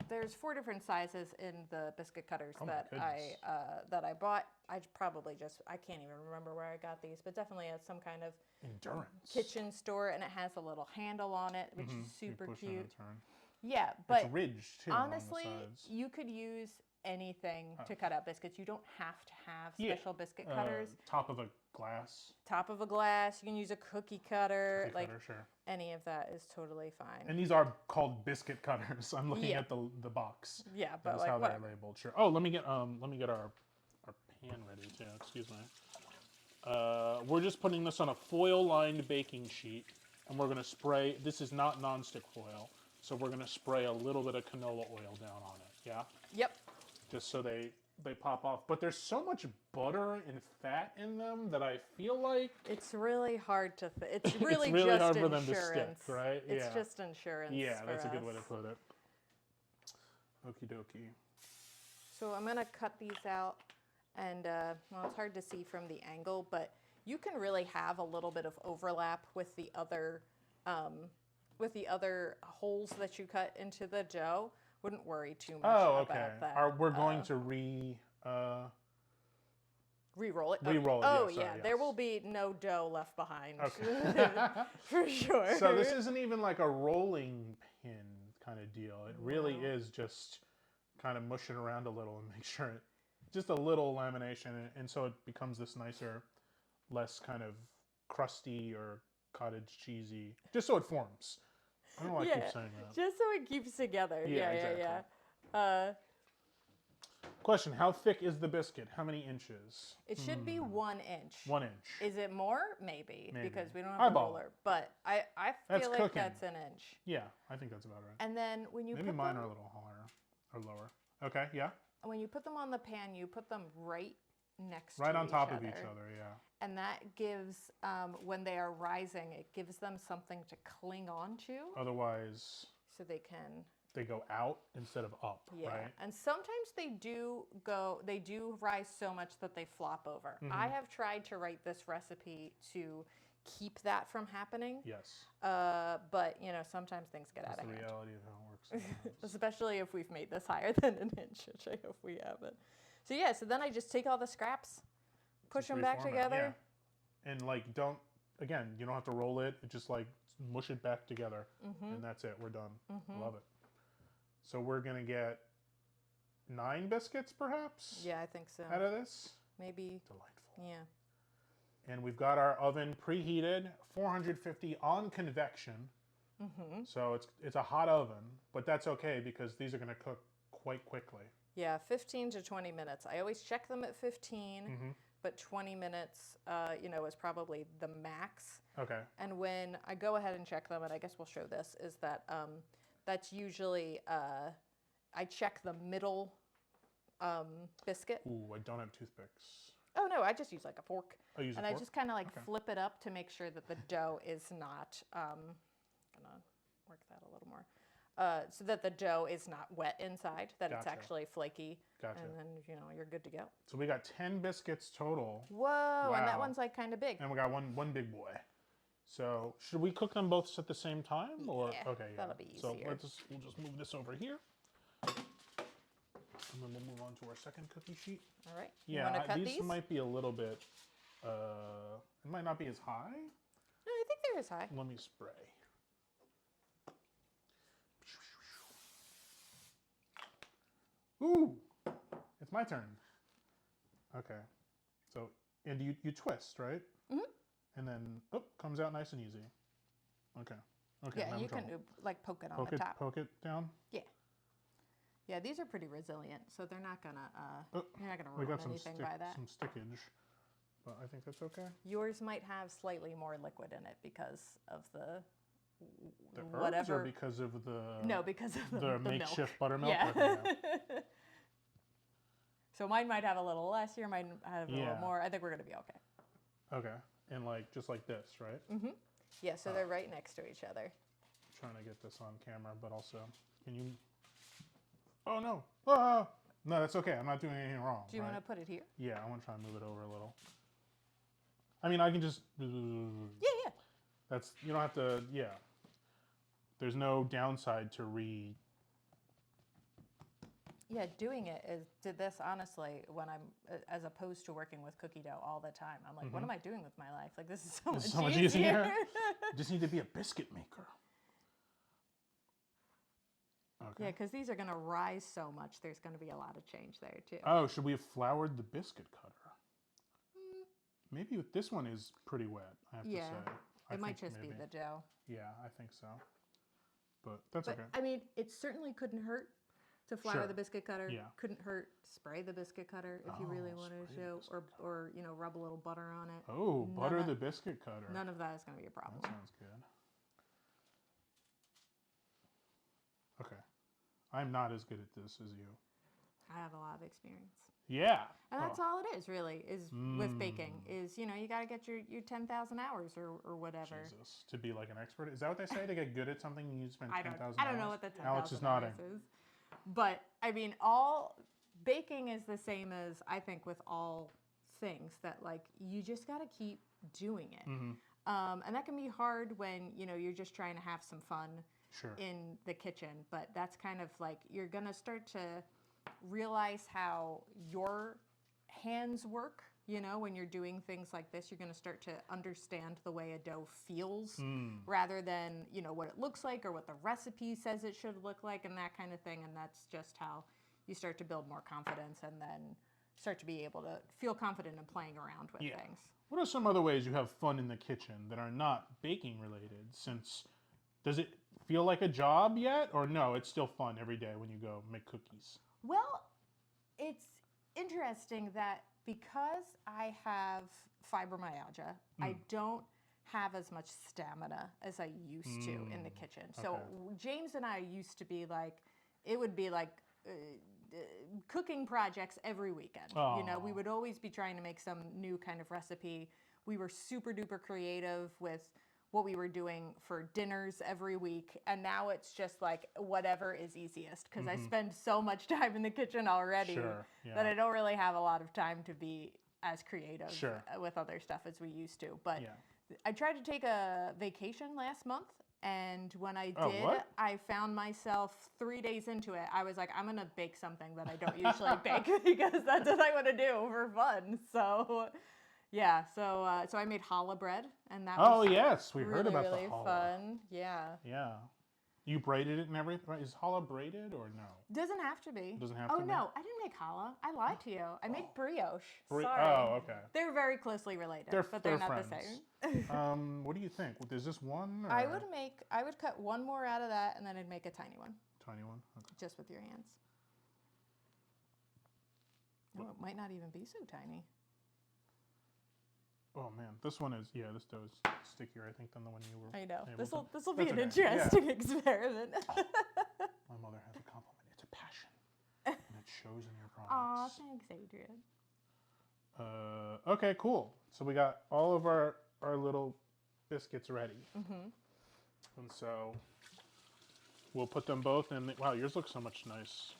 there's 4 different sizes in the biscuit cutters that I bought. I can't even remember where I got these, but definitely at some kind of endurance kitchen store, and it has a little handle on it, which is super cute. Yeah, but it's ridged too. honestly, on the sides. you could use anything to cut out biscuits. You don't have to have special biscuit cutters. Top of a glass. Top of a glass. You can use a cookie cutter. Sure. Any of that is totally fine. And these are called biscuit cutters. I'm looking at the box. Yeah, but That's like how whatever. they're labeled. Sure. Oh, let me get our pan ready too. Excuse me. We're just putting this on a foil-lined baking sheet, and we're gonna spray. This is not nonstick foil, so we're gonna spray a little bit of canola oil down on it. Yeah. Yep. Just so they pop off. But there's so much butter and fat in them that I feel like It's really hard to. It's really, it's really just hard for insurance. them to stick, right? It's just insurance. Yeah, for that's a good us. way to put it. Okie dokie. So I'm gonna cut these out, and well, it's hard to see from the angle, but you can really have a little bit of overlap with the other holes that you cut into the dough. Wouldn't worry too much about that. We're going to Re-roll it. Re-roll it, Oh, yeah, sorry, there yes. will be no dough left behind. Okay. For sure. So this isn't even like a rolling pin kind of deal. It really No. is just kind of mush it around a little and make sure it, just a little lamination, and so it becomes this nicer, less kind of crusty or cottage cheesy, just so it forms. I don't know why I keep saying that. Just so it keeps together. Yeah, exactly. Question, how thick is the biscuit? How many inches? It should be 1 inch. 1 inch. Is it more? Maybe. Because we don't have Eyeball. a roller. But I That's feel like cooking. that's an inch. Yeah, I think that's about right. And then when you Maybe put mine them, are a little higher or lower. Okay, yeah. when you put them on the pan, you put them right next to Right on top each of each other. other, yeah. And that gives, when they are rising, it gives them something to cling on to Otherwise, so they can. they go out instead of up, right? And sometimes they do rise so much that they flop over. I have tried to write this recipe to keep that from happening. Yes. But sometimes things get out That's of the hand. reality of how it works sometimes. Especially if we've made this higher than an inch, which I hope we haven't. So so then I just take all the scraps, push them back Reform it, together. yeah. And like, you don't have to roll it. It just like mush it back together, and that's it. We're done. Love it. So we're gonna get 9 biscuits, perhaps. Yeah, I think so. Out of this. Maybe. Delightful. Yeah. And we've got our oven preheated, 450 on convection. So it's a hot oven, but that's okay because these are gonna cook quite quickly. Yeah, 15 to 20 minutes. I always check them at 15, but 20 minutes, is probably the max. Okay. And when I go ahead and check them, and I guess we'll show this, is that that's usually, I check the middle biscuit. Ooh, I don't have toothpicks. Oh, no, I just use like a fork. I use a and fork? I just kind of like flip it up to make sure that the dough is not, gonna work that a little more. So that the dough is not wet inside, that it's Gotcha. actually flaky. Gotcha. And then, you're good to go. So we got 10 biscuits total. Whoa, and that Wow. one's like kind of big. And we got one big boy. So should we cook them both at the same time? Or Yeah, okay, yeah. that'll be So easier. we'll just move this over here. And then we'll move on to our second cookie sheet. All right. Yeah, You want to cut these these? might be a little bit, it might not be as high. No, I think they're as high. Let me spray. Ooh, it's my turn. Okay, so, and you twist, right? And then, comes out nice and easy. Okay. Okay. Yeah, now you I'm can trouble. like poke it on the top. Poke it down. Yeah. Yeah, these are pretty resilient, so they're not gonna you're not gonna We ruin got some anything by that. some stickage, but I think that's okay. Yours might have slightly more liquid in it because of the The herbs whatever. or because of the No, because of the milk. makeshift buttermilk. Yeah. Okay, yeah. So mine might have a little less. Your might have a little Yeah. more. I think we're gonna be okay. Okay, and like just like this, right? Yeah, so they're right next to each other. Trying to get this on camera, but also, can you? Oh no! Ah! No, that's okay. I'm not doing anything wrong. Do you right? want to put it here? Yeah, I want to try and move it over a little. I mean, I can just. Yeah. That's, you don't have to. Yeah. There's no downside to Yeah, doing it did this honestly when I'm as opposed to working with cookie dough all the time. I'm like, what am I doing with my life? Like this is so, This is much, so much easier. Just need to be a biscuit maker. Okay. Yeah, because these are going to rise so much. There's going to be a lot of change there too. Oh, should we have floured the biscuit cutter? Maybe this one is pretty wet, I have to say. I it might think just be maybe. the dough. Yeah, I think so. But that's But okay. I mean, it certainly couldn't hurt to flour Sure. the biscuit cutter. Yeah. Couldn't hurt spray the biscuit cutter if you really wanted to spray the show, biscuit or rub a little butter on it. Oh, butter None the of- biscuit cutter. None of that is going to be a problem. That sounds good. Okay. I'm not as good at this as you. I have a lot of experience. Yeah. And that's all it is, really, is with baking. Is you got to get your 10,000 hours or whatever. Jesus. To be like an expert. Is that what they say? To get good at something, you need to spend 10,000 hours? I don't know what the 10,000 Alex is nodding. hours is. But, I mean, baking is the same as, I think, with all things that, like, you just got to keep doing it. And that can be hard when, you're just trying to have some fun Sure. in the kitchen. But that's kind of like, you're going to start to realize how your hands work You know, when you're doing things like this, you're going to start to understand the way a dough feels rather than, you know, what it looks like or what the recipe says it should look like and that kind of thing. And that's just how you start to build more confidence and then start to be able to feel confident in playing around with things. What are some other ways you have fun in the kitchen that are not baking related? Since, does it feel like a job yet? Or no, it's still fun every day when you go make cookies? Well, it's interesting that because I have fibromyalgia, I don't have as much stamina as I used to in the kitchen. So James and I used to be like, it would be like cooking projects every weekend. You know, we would always be trying to make some new kind of recipe. We were super duper creative with what we were doing for dinners every week. And now it's just like whatever is easiest because I spend so much time in the kitchen already that I don't really have a lot of time to be as creative with other stuff as we used to. But I tried to take a vacation last month. And when I did, I found myself 3 days into it. I was like, I'm going to bake something that I don't usually bake because that's what I want to do for fun. So, yeah. So I made challah bread, and that was yes, we really, heard about really the challah. fun. Yeah. Yeah. You braided it and everything, right? Is challah braided or no? Doesn't have to be. Doesn't have to be? Oh, no. I didn't make challah. I lied to you. I made brioche. Sorry. Oh, okay. They're very closely related, but they're not the same. What do you think? Is this one? Or? I would cut one more out of that, and then I'd make a tiny one. Tiny one? Okay. Just with your hands. No, it might not even be so tiny. Oh man, this one is this dough is stickier I think than the one you were. I know. able This will be That's an okay. interesting experiment. My mother has a compliment. It's a passion, and it shows in your Aw, products. thanks, Adrian. Okay, cool. So we got all of our little biscuits ready, and so we'll put them both in. Wow, yours look so much nice.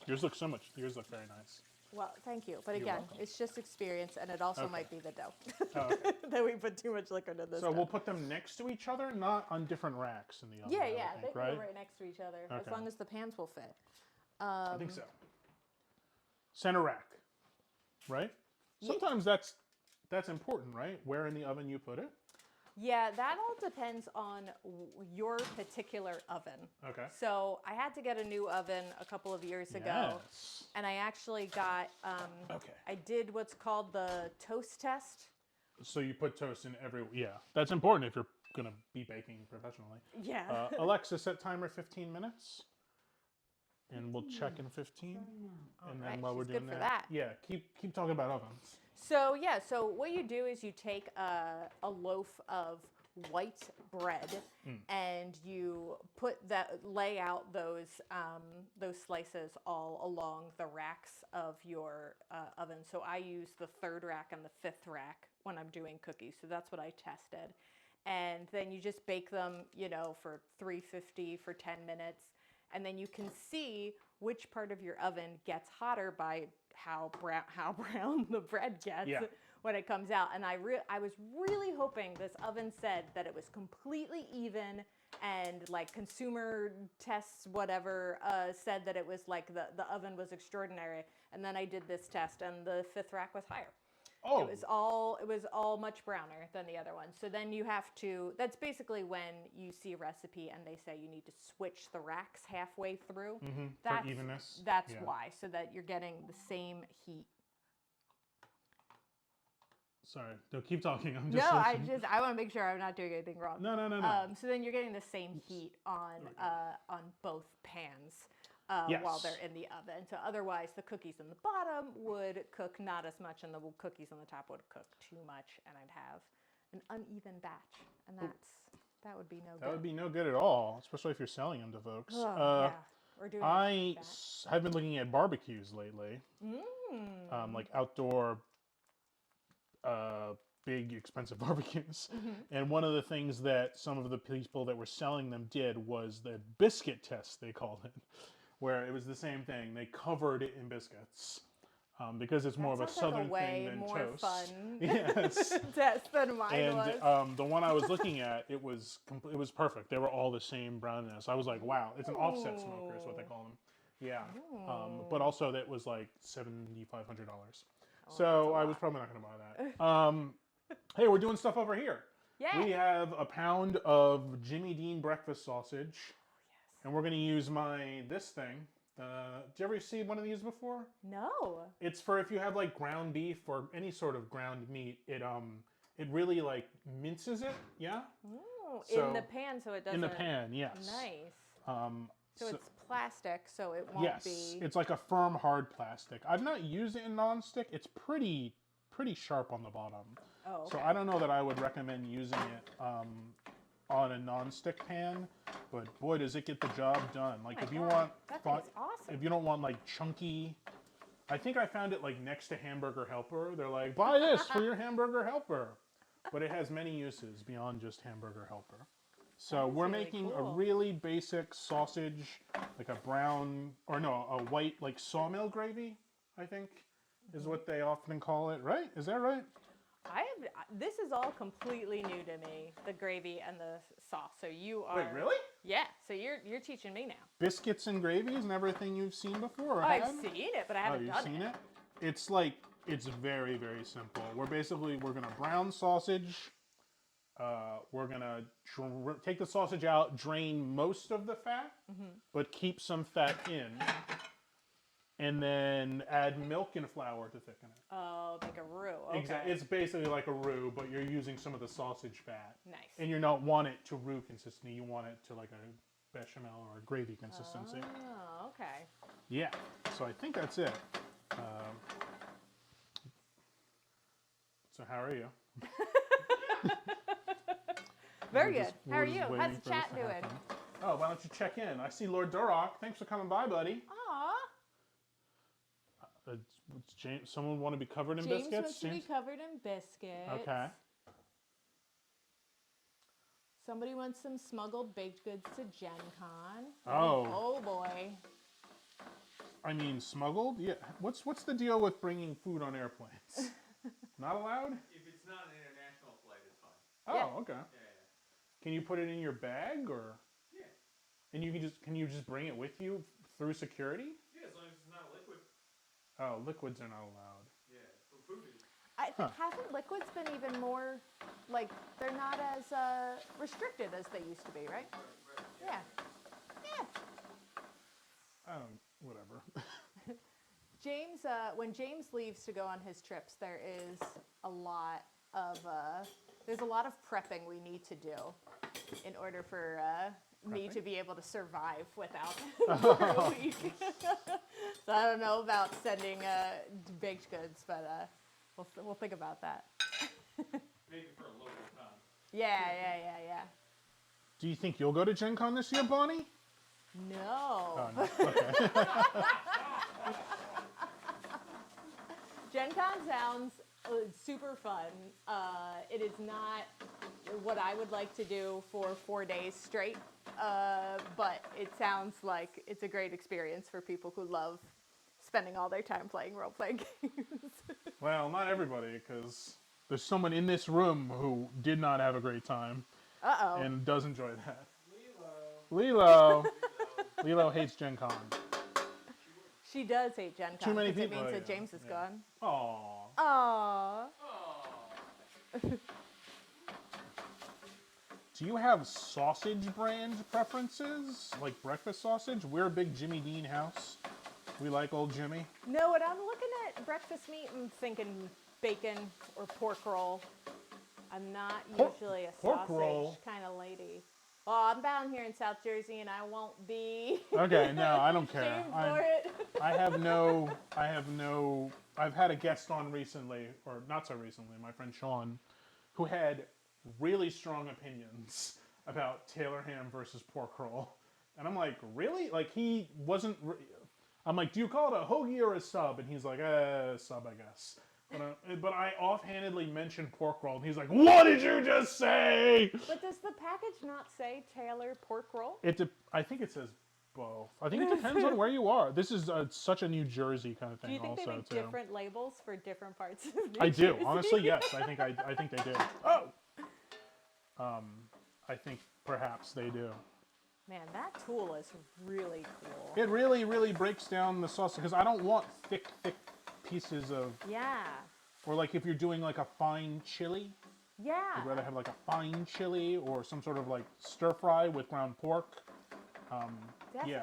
Yours look very nice. Well, thank you. But again, welcome. it's just experience, and it also might be the dough. Okay. That we put too much liquid in this So dough. we'll put them next to each other, not on different racks in the oven. Yeah, I yeah. think, They can right? go right next to each other, as Okay. long as the pans will fit. I think so. Center rack, right? Sometimes that's important, right? Where in the oven you put it. Yeah, that all depends on your particular oven. Okay. So I had to get a new oven a couple of years ago. Yes. And I actually got, I did what's called the toast test. So you put toast in every, that's important if you're going to be baking professionally. Yeah. Alexa, set timer 15 minutes. And we'll check in 15. And then while we're doing good for that. Keep talking about ovens. So so what you do is you take a loaf of white bread and you lay out those slices all along the racks of your oven. So I use the 3rd rack and the 5th rack when I'm doing cookies. So that's what I tested. And then you just bake them, for 350 for 10 minutes. And then you can see which part of your oven gets hotter by how brown the bread gets when it comes out. And I was really hoping this oven said that it was completely even, and like consumer tests, whatever, said that it was like the oven was extraordinary. And then I did this test, and the 5th rack was higher. Oh. It was all much browner than the other one. So then you have to, that's basically when you see a recipe and they say you need to switch the racks halfway through. For evenness. That's why, so that you're getting the same heat. Sorry, don't keep talking. I'm just listening. I want to make sure I'm not doing anything wrong. No. So then you're getting the same heat on both pans. While they're in the oven. So otherwise, the cookies in the bottom would cook not as much, and the cookies on the top would cook too much, and I'd have an uneven batch, and that would be no good. That would be no good at all, especially if you're selling them to folks. We're doing I have been looking at barbecues lately, like outdoor, big, expensive barbecues. And one of the things that some of the people that were selling them did was the biscuit test, they called it. Where it was the same thing. They covered it in biscuits because it's more of a southern thing than more toast. Fun Yes. test than mine was. And the one I was looking at, it was perfect. They were all the same brownness. I was like, wow, it's an offset smoker is what they call them. Yeah. But also that was like $7,500. So I was probably not going to buy that. Hey, we're doing stuff over here. Yeah. We have a pound of Jimmy Dean breakfast sausage. Yes. And we're going to use this thing. Did you ever see one of these before? No. It's for if you have like ground beef or any sort of ground meat. It really like minces it. Yeah. Ooh, So, in the pan, so it doesn't. In the pan, yes. Nice. So it's plastic, so it won't yes, be. it's like a firm, hard plastic. I've not used it in nonstick. It's pretty sharp on the bottom. Oh, okay. So I don't know that I would recommend using it on a nonstick pan, but boy, does it get the job done. Like Oh my if you God, want, that tastes awesome. if you don't want like chunky, I think I found it like next to Hamburger Helper. They're like, buy this for your Hamburger Helper, but it has many uses beyond just Hamburger Helper. So we're really making a cool. really basic sausage, like a white like sawmill gravy, I think, is what they often call it, right? Is that right? This is all completely new to me, the gravy and the sauce. So you are. Wait, really? Yeah. So you're teaching me now. Biscuits and gravy is never a thing you've seen before or I've had? seen it, but I haven't you've done seen it. it? It's very, very simple. We're gonna brown sausage. We're gonna take the sausage out, drain most of the fat, but keep some fat in. And then add milk and flour to thicken it. Oh, like a roux. Okay. Exactly. It's basically like a roux, but you're using some of the sausage fat. Nice. And you don't want it to roux consistency. You want it to like a bechamel or a gravy consistency. Oh, okay. Yeah. So I think that's it. So how are you? Very We're good. just- How are we're just you? waiting How's the for this chat to doing? happen. Oh, why don't you check in? I see Lord Durock. Thanks for coming by, buddy. Aw. Someone want to be covered in James biscuits? wants to be covered in biscuits. Okay. Somebody wants some smuggled baked goods to Gen Con. Oh. Oh boy. I mean, smuggled? Yeah. What's the deal with bringing food on airplanes? Not allowed? If it's not an international flight, it's fine. Oh, Yeah. okay. Yeah. Can you put it in your bag or? Yeah. And can you just bring it with you through security? Yeah, as long as it's not liquid. Oh, liquids are not allowed. Yeah, but food is. I think haven't liquids been even more, like, they're not as restricted as they used to be, right? Right. Yeah. Yeah. Whatever. James, when James leaves to go on his trips, there's a lot of prepping we need to do in order for me to be able to survive without him for a week. So I don't know about sending baked goods, but we'll think about that. Maybe for a local con. Yeah. Do you think you'll go to Gen Con this year, Bonnie? No. Oh, no. Okay. Gen Con sounds super fun. It is not what I would like to do for 4 days straight, but it sounds like it's a great experience for people who love spending all their time playing role-playing games. Well, not everybody, because there's someone in this room who did not have a great time Uh-oh. and does enjoy that. Lilo. Lilo hates Gen Con. She does hate Gen Con. Too many 'cause people, It means yeah, that James is yeah. gone. Aww. Aww. Oh. Do you have sausage brand preferences? Like breakfast sausage? We're a big Jimmy Dean house. We like old Jimmy. No, when I'm looking at breakfast meat, I'm thinking bacon or pork roll. I'm not usually a pork sausage roll? kind of lady. Well, I'm down here in South Jersey, and I won't be Okay, no, I don't care. shamed for it. I've had a guest on recently, or not so recently, my friend Sean, who had really strong opinions about Taylor ham versus pork roll. And I'm like, really? Like, he wasn't... I'm like, do you call it a hoagie or a sub? And he's like, sub, I guess. But I offhandedly mentioned pork roll, and he's like, what did you just say? But does the package not say Taylor pork roll? I think it says both. I think it depends on where you are. This is such a New Jersey kind of thing. Do you think also, they make too. different labels for different parts of New I do. Jersey? Honestly, yes. I think they do. Oh! I think perhaps they do. Man, that tool is really cool. It really, really breaks down the sauce, because I don't want thick pieces of, Yeah. or like if you're doing like a fine chili, Yeah. you'd rather have like a fine chili or some sort of like stir fry with ground pork. Yeah,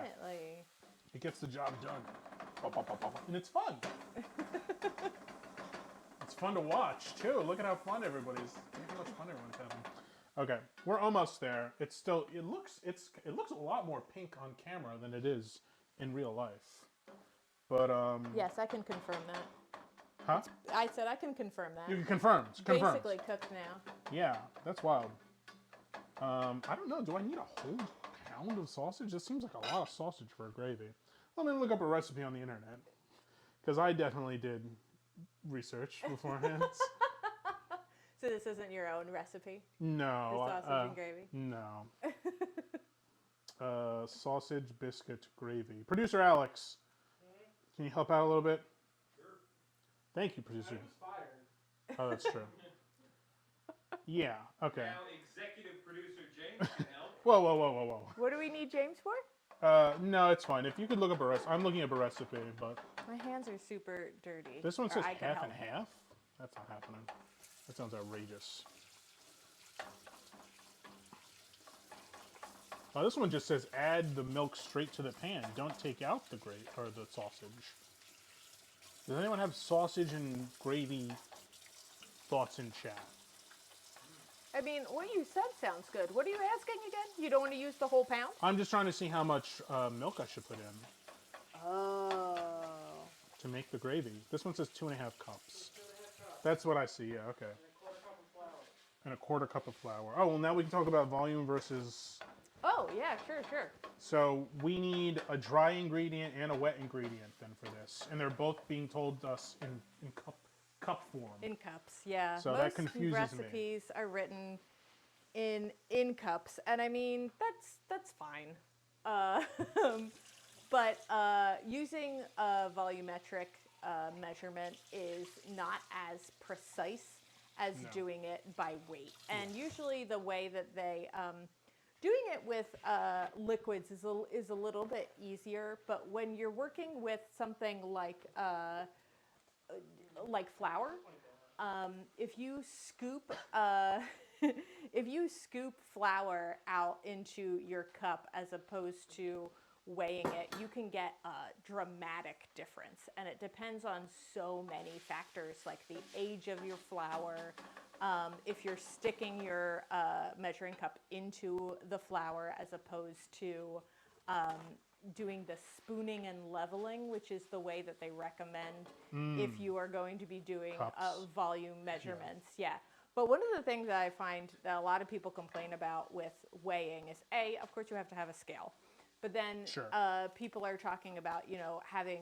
Definitely. it gets the job done. And it's fun. It's fun to watch too. Look at how fun everybody's. Look how much fun everyone's having. Okay, we're almost there. It's still. It looks a lot more pink on camera than it is in real life. But Yes, I can confirm that. huh? I said I can confirm that. You can confirm. It's confirmed. Basically cooked now. Yeah, that's wild. I don't know. Do I need a whole pound of sausage? That seems like a lot of sausage for a gravy. Let me look up a recipe on the internet because I definitely did research beforehand. So this isn't your own recipe? No. The sausage and gravy? No. Sausage biscuit gravy. Producer Alex, can you help out a little bit? Sure. Thank you, producer. I was fired. Oh, that's true. Yeah. Okay. Now executive producer James can help. Whoa, whoa, whoa, whoa, whoa. What do we need James for? No, it's fine. If you could look up a recipe, I'm looking up a recipe, but My hands are super dirty. this one Or says I can half help. and half. That's not happening. That sounds outrageous. Oh, this one just says add the milk straight to the pan. Don't take out the the sausage. Does anyone have sausage and gravy thoughts in chat? I mean, what you said sounds good. What are you asking again? You don't want to use the whole pound? I'm just trying to see how much milk I should put in Oh. to make the gravy. This one says 2.5 cups. That's what I see. Yeah. Okay. And a quarter cup of flour. Oh, well, now we can talk about volume versus. Oh, yeah, sure, sure. So we need a dry ingredient and a wet ingredient then for this, and they're both being told us in cup form. In cups, yeah. So Most that confuses me. recipes are written in cups, and I mean that's fine. But using a volumetric measurement is not as precise as No. doing it by weight. And usually the way that they doing it with liquids is a little bit easier, but when you're working with something like flour, if you scoop if you scoop flour out into your cup as opposed to weighing it, you can get a dramatic difference, and it depends on so many factors like the age of your flour. If you're sticking your measuring cup into the flour as opposed to doing the spooning and leveling, which is the way that they recommend if you are going to be doing Cups. volume measurements. Yeah. But one of the things that I find that a lot of people complain about with weighing is, of course you have to have a scale. But then Sure. people are talking about, having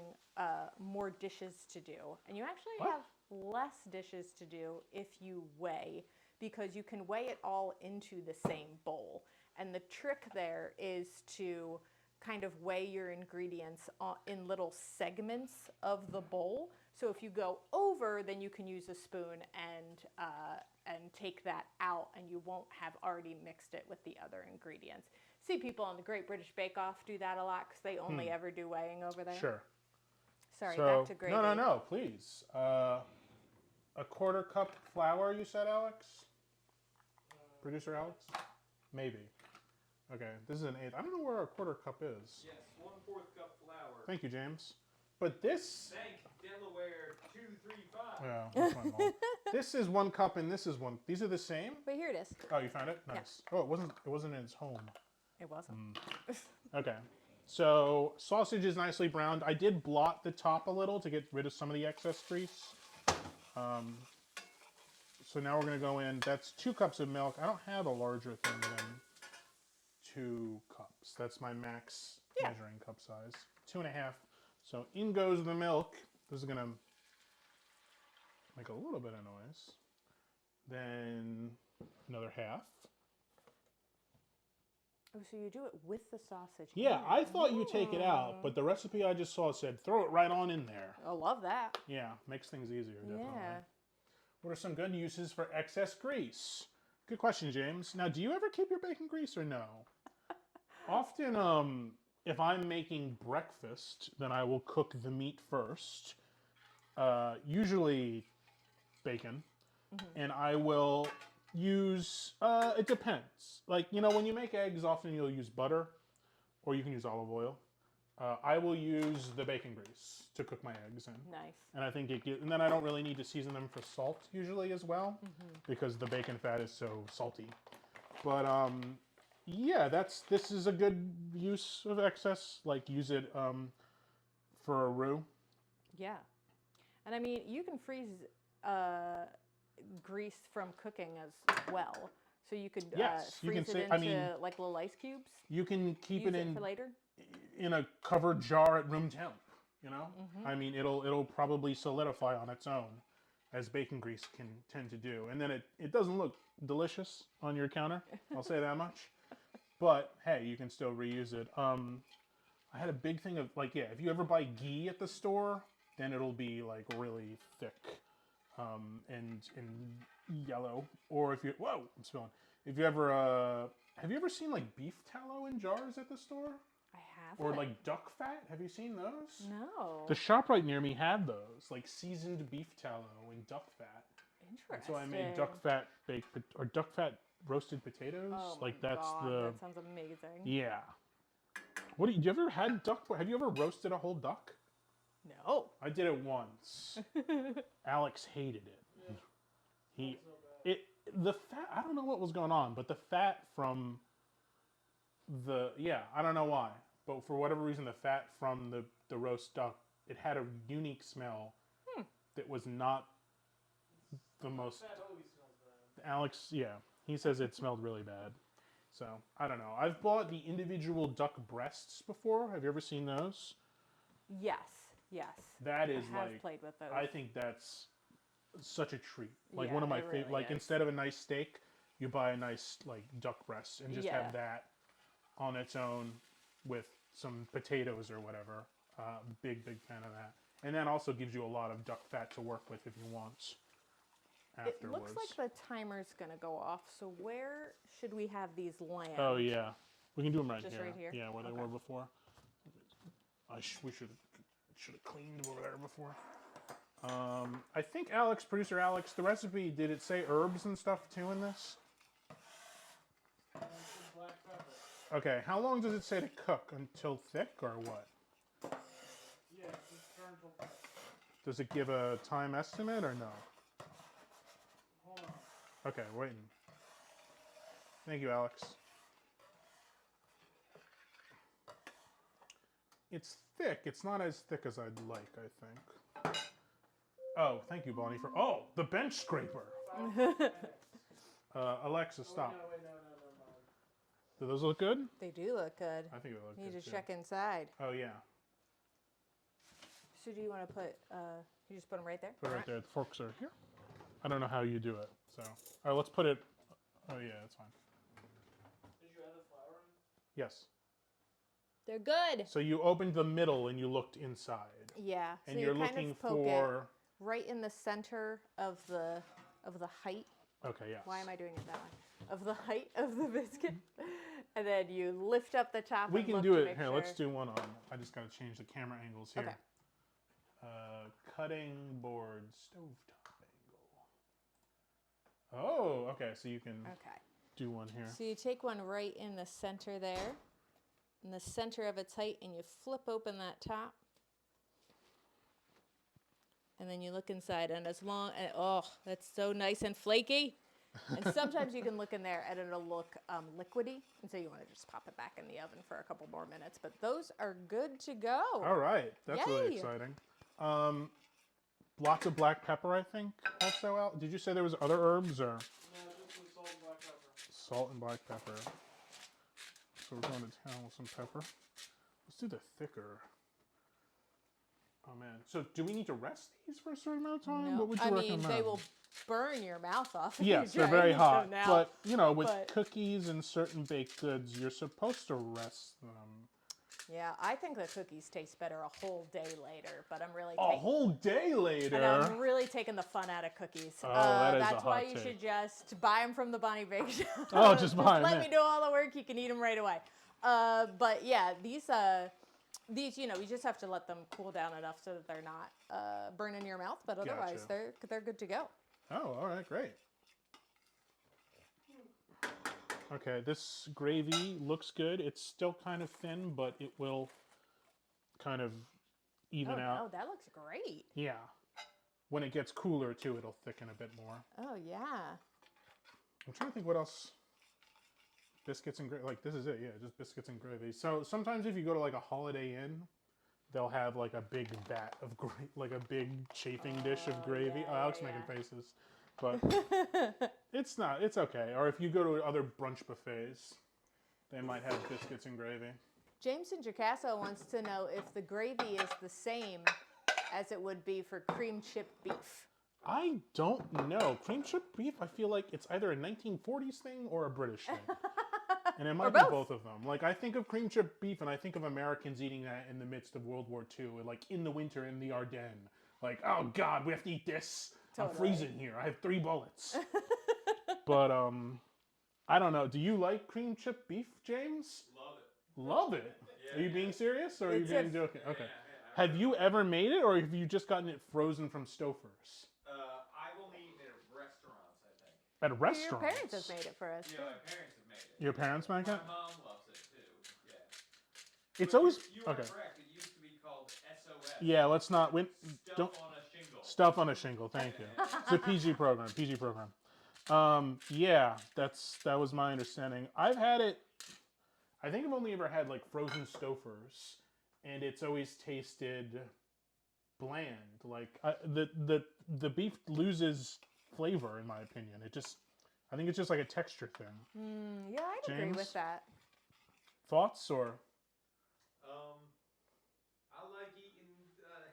more dishes to do. And you actually What? have less dishes to do if you weigh, because you can weigh it all into the same bowl. And the trick there is to kind of weigh your ingredients in little segments of the bowl. So if you go over, then you can use a spoon and take that out, and you won't have already mixed it with the other ingredients. See people on the Great British Bake Off do that a lot because they only ever do weighing over there. Sure. Sorry, So, back to gravy. No, please. A quarter cup flour, you said, Alex? Producer Alex? Maybe. Okay, this is an eighth. I don't know where a quarter cup is. Yes, 1/4 cup flour. Thank you, James. But this. Thank Delaware 235. Yeah, that's my mom. This is 1 cup and this is 1. These are the same? But here it is. Oh, you found it? Nice. Oh, it wasn't in its home. It wasn't. Okay. So sausage is nicely browned. I did blot the top a little to get rid of some of the excess grease. So now we're going to go in. That's 2 cups of milk. I don't have a larger thing than 2 cups. That's my max measuring cup size. 2.5. So in goes the milk. This is going to make a little bit of noise. Then another half. Oh, so you do it with the sausage. Yeah, in it. I thought you take it out, but the recipe I just saw said throw it right on in there. I love that. Yeah, makes things easier, definitely. Yeah. What are some good uses for excess grease? Good question, James. Now, do you ever keep your bacon grease or no? Often, if I'm making breakfast, then I will cook the meat first. usually bacon, and I will use. It depends. Like when you make eggs, often you'll use butter, or you can use olive oil. I will use the bacon grease to cook my eggs in. Nice. And I think and then I don't really need to season them for salt usually as well, because the bacon fat is so salty. But yeah, this is a good use of excess. Like use it for a roux. Yeah. And I mean, you can freeze grease from cooking as well. So you could Yes, you freeze can it into like little ice cubes. You can keep Use it it for later. in a covered jar at room temp. I mean, it'll probably solidify on its own, as bacon grease can tend to do. And then it doesn't look delicious on your counter. I'll say that much. But hey, you can still reuse it. I had a big thing of if you ever buy ghee at the store, then it'll be like really thick, and yellow. Or if you I'm spilling. If you ever have you ever seen like beef tallow in jars at the store? I have. Or like duck fat? Have you seen those? No. The shop right near me had those, like seasoned beef tallow and duck fat. Interesting. And so I made duck fat duck fat roasted potatoes. Oh like my that's God, the that sounds amazing. yeah. What you ever had duck? Have you ever roasted a whole duck? No. I did it once. Alex hated it. The fat. I don't know what was going on, but the fat from I don't know why, but for whatever reason, the fat from the roast duck, it had a unique smell that was not the most. Fat always smells bad. Alex, he says it smelled really bad. So I don't know. I've bought the individual duck breasts before. Have you ever seen those? Yes. Yes. That is I have played with those. I think that's such a treat. Like Yeah, one of my it really favorite. Like is. instead of a nice steak, you buy a nice like duck breast and just have that on its own with some potatoes or whatever. Big fan of that. And that also gives you a lot of duck fat to work with if you want. Afterwards. It looks like the timer's gonna go off. So where should we have these land? Oh yeah, we can do them right Just here. right here? Yeah, where they Okay. were before. We should have cleaned over there before. I think producer Alex, the recipe, did it say herbs and stuff too in this? Black pepper. Okay, how long does it say to cook? Until thick or what? Yeah, just turn till. Does it give a time estimate or no? Hold on. Okay, waiting. Thank you, Alex. It's thick. It's not as thick as I'd like, I think. Oh, thank you, Bonnie, for... Oh, the bench scraper. Alexa, stop. No. Do those look good? They do look good. I think they look Need good, to too. check inside. Oh, yeah. So do you want to put? You just put them right there. Put it right there. The forks are here. I don't know how you do it, so... All right, let's put it... Oh, yeah, that's fine. Did you add the flour in? Yes. They're good. So you opened the middle and you looked inside. Yeah. And so you're you kind looking of poke for... it right in the center of the height. Okay, yes. Why am I doing it that way? Of the height of the biscuit, and then you lift up the top. We and can look do to it. make Here, sure. let's do one on. I just got to change the camera angles here. Okay. Cutting board stovetop angle. Oh, okay. So you can Okay. do one here. So you take one right in the center there, in the center of its height, and you flip open that top. And then you look inside, and that's so nice and flaky. And sometimes you can look in there, and it'll look liquidy, and so you want to just pop it back in the oven for a couple more minutes. But those are good to go. All right. That's really Yay. exciting. Lots of black pepper, I think. Also, out. Did you say there was other herbs or No, just some salt and black pepper. salt and black pepper? So we're going to town with some pepper. Let's do the thicker. Oh man. So do we need to rest these for a certain amount of time? No, What would you I recommend? mean, they will burn your mouth off. if Yes, you they're try very to eat hot. them now. But you know, with but- cookies and certain baked goods, you're supposed to rest them. Yeah, I think the cookies taste better a whole day later, but I'm really A whole day later. and I'm really taking the fun out of cookies. Oh, that is a that's why hot you take. should just buy them from the Bonnie Bake Shop. Oh, just buy 'em Let there. me do all the work. You can eat them right away. But yeah, these These, you just have to let them cool down enough so that they're not burning your mouth, but otherwise Gotcha. they're good to go. Oh, all right, great. Okay, this gravy looks good. It's still kind of thin, but it will kind of even out. Oh, that looks great. Yeah. When it gets cooler, too, it'll thicken a bit more. Oh, yeah. I'm trying to think what else. Biscuits and gravy. Like, this is it. Yeah, just biscuits and gravy. So sometimes if you go to, like, a Holiday Inn, they'll have, like, a big vat of like a big chafing dish of gravy. yeah, Oh, Alex yeah, making yeah. faces. But it's not. It's okay. Or if you go to other brunch buffets, they might have biscuits and gravy. James in Jacasso wants to know if the gravy is the same as it would be for cream chip beef. I don't know. Cream chip beef, I feel like it's either a 1940s thing or a British thing. And it might be both of them. Like, I think of cream chip beef and I think of Americans eating that in the midst of World War II, like in the winter in the Ardennes. Like, oh God, we have to eat this. Totally. I'm freezing here. I have 3 bullets. But I don't know. Do you like cream chip beef, James? Love it. Love it. Yeah, Are you being serious or are you It's being a- joking? Okay. Yeah, Have you ever made it or have you just gotten it frozen from Stouffer's? I've only eaten it at restaurants, I think. At Your restaurants? parents have made it for us. Yeah, my parents have made it. Your parents make it? My mom loves it too. Yeah. It's But always you are okay. correct. It used to be called SOS. Yeah, let's not Stuff don't on a shingle. stuff on a shingle. Thank you. It's a PG program. PG program. Yeah, that was my understanding. I've had it. I think I've only ever had like frozen Stouffer's, and it's always tasted bland. Like the beef loses flavor, in my opinion. I think it's just like a texture thing. Yeah, I'd agree James? with that. Thoughts or? I like eating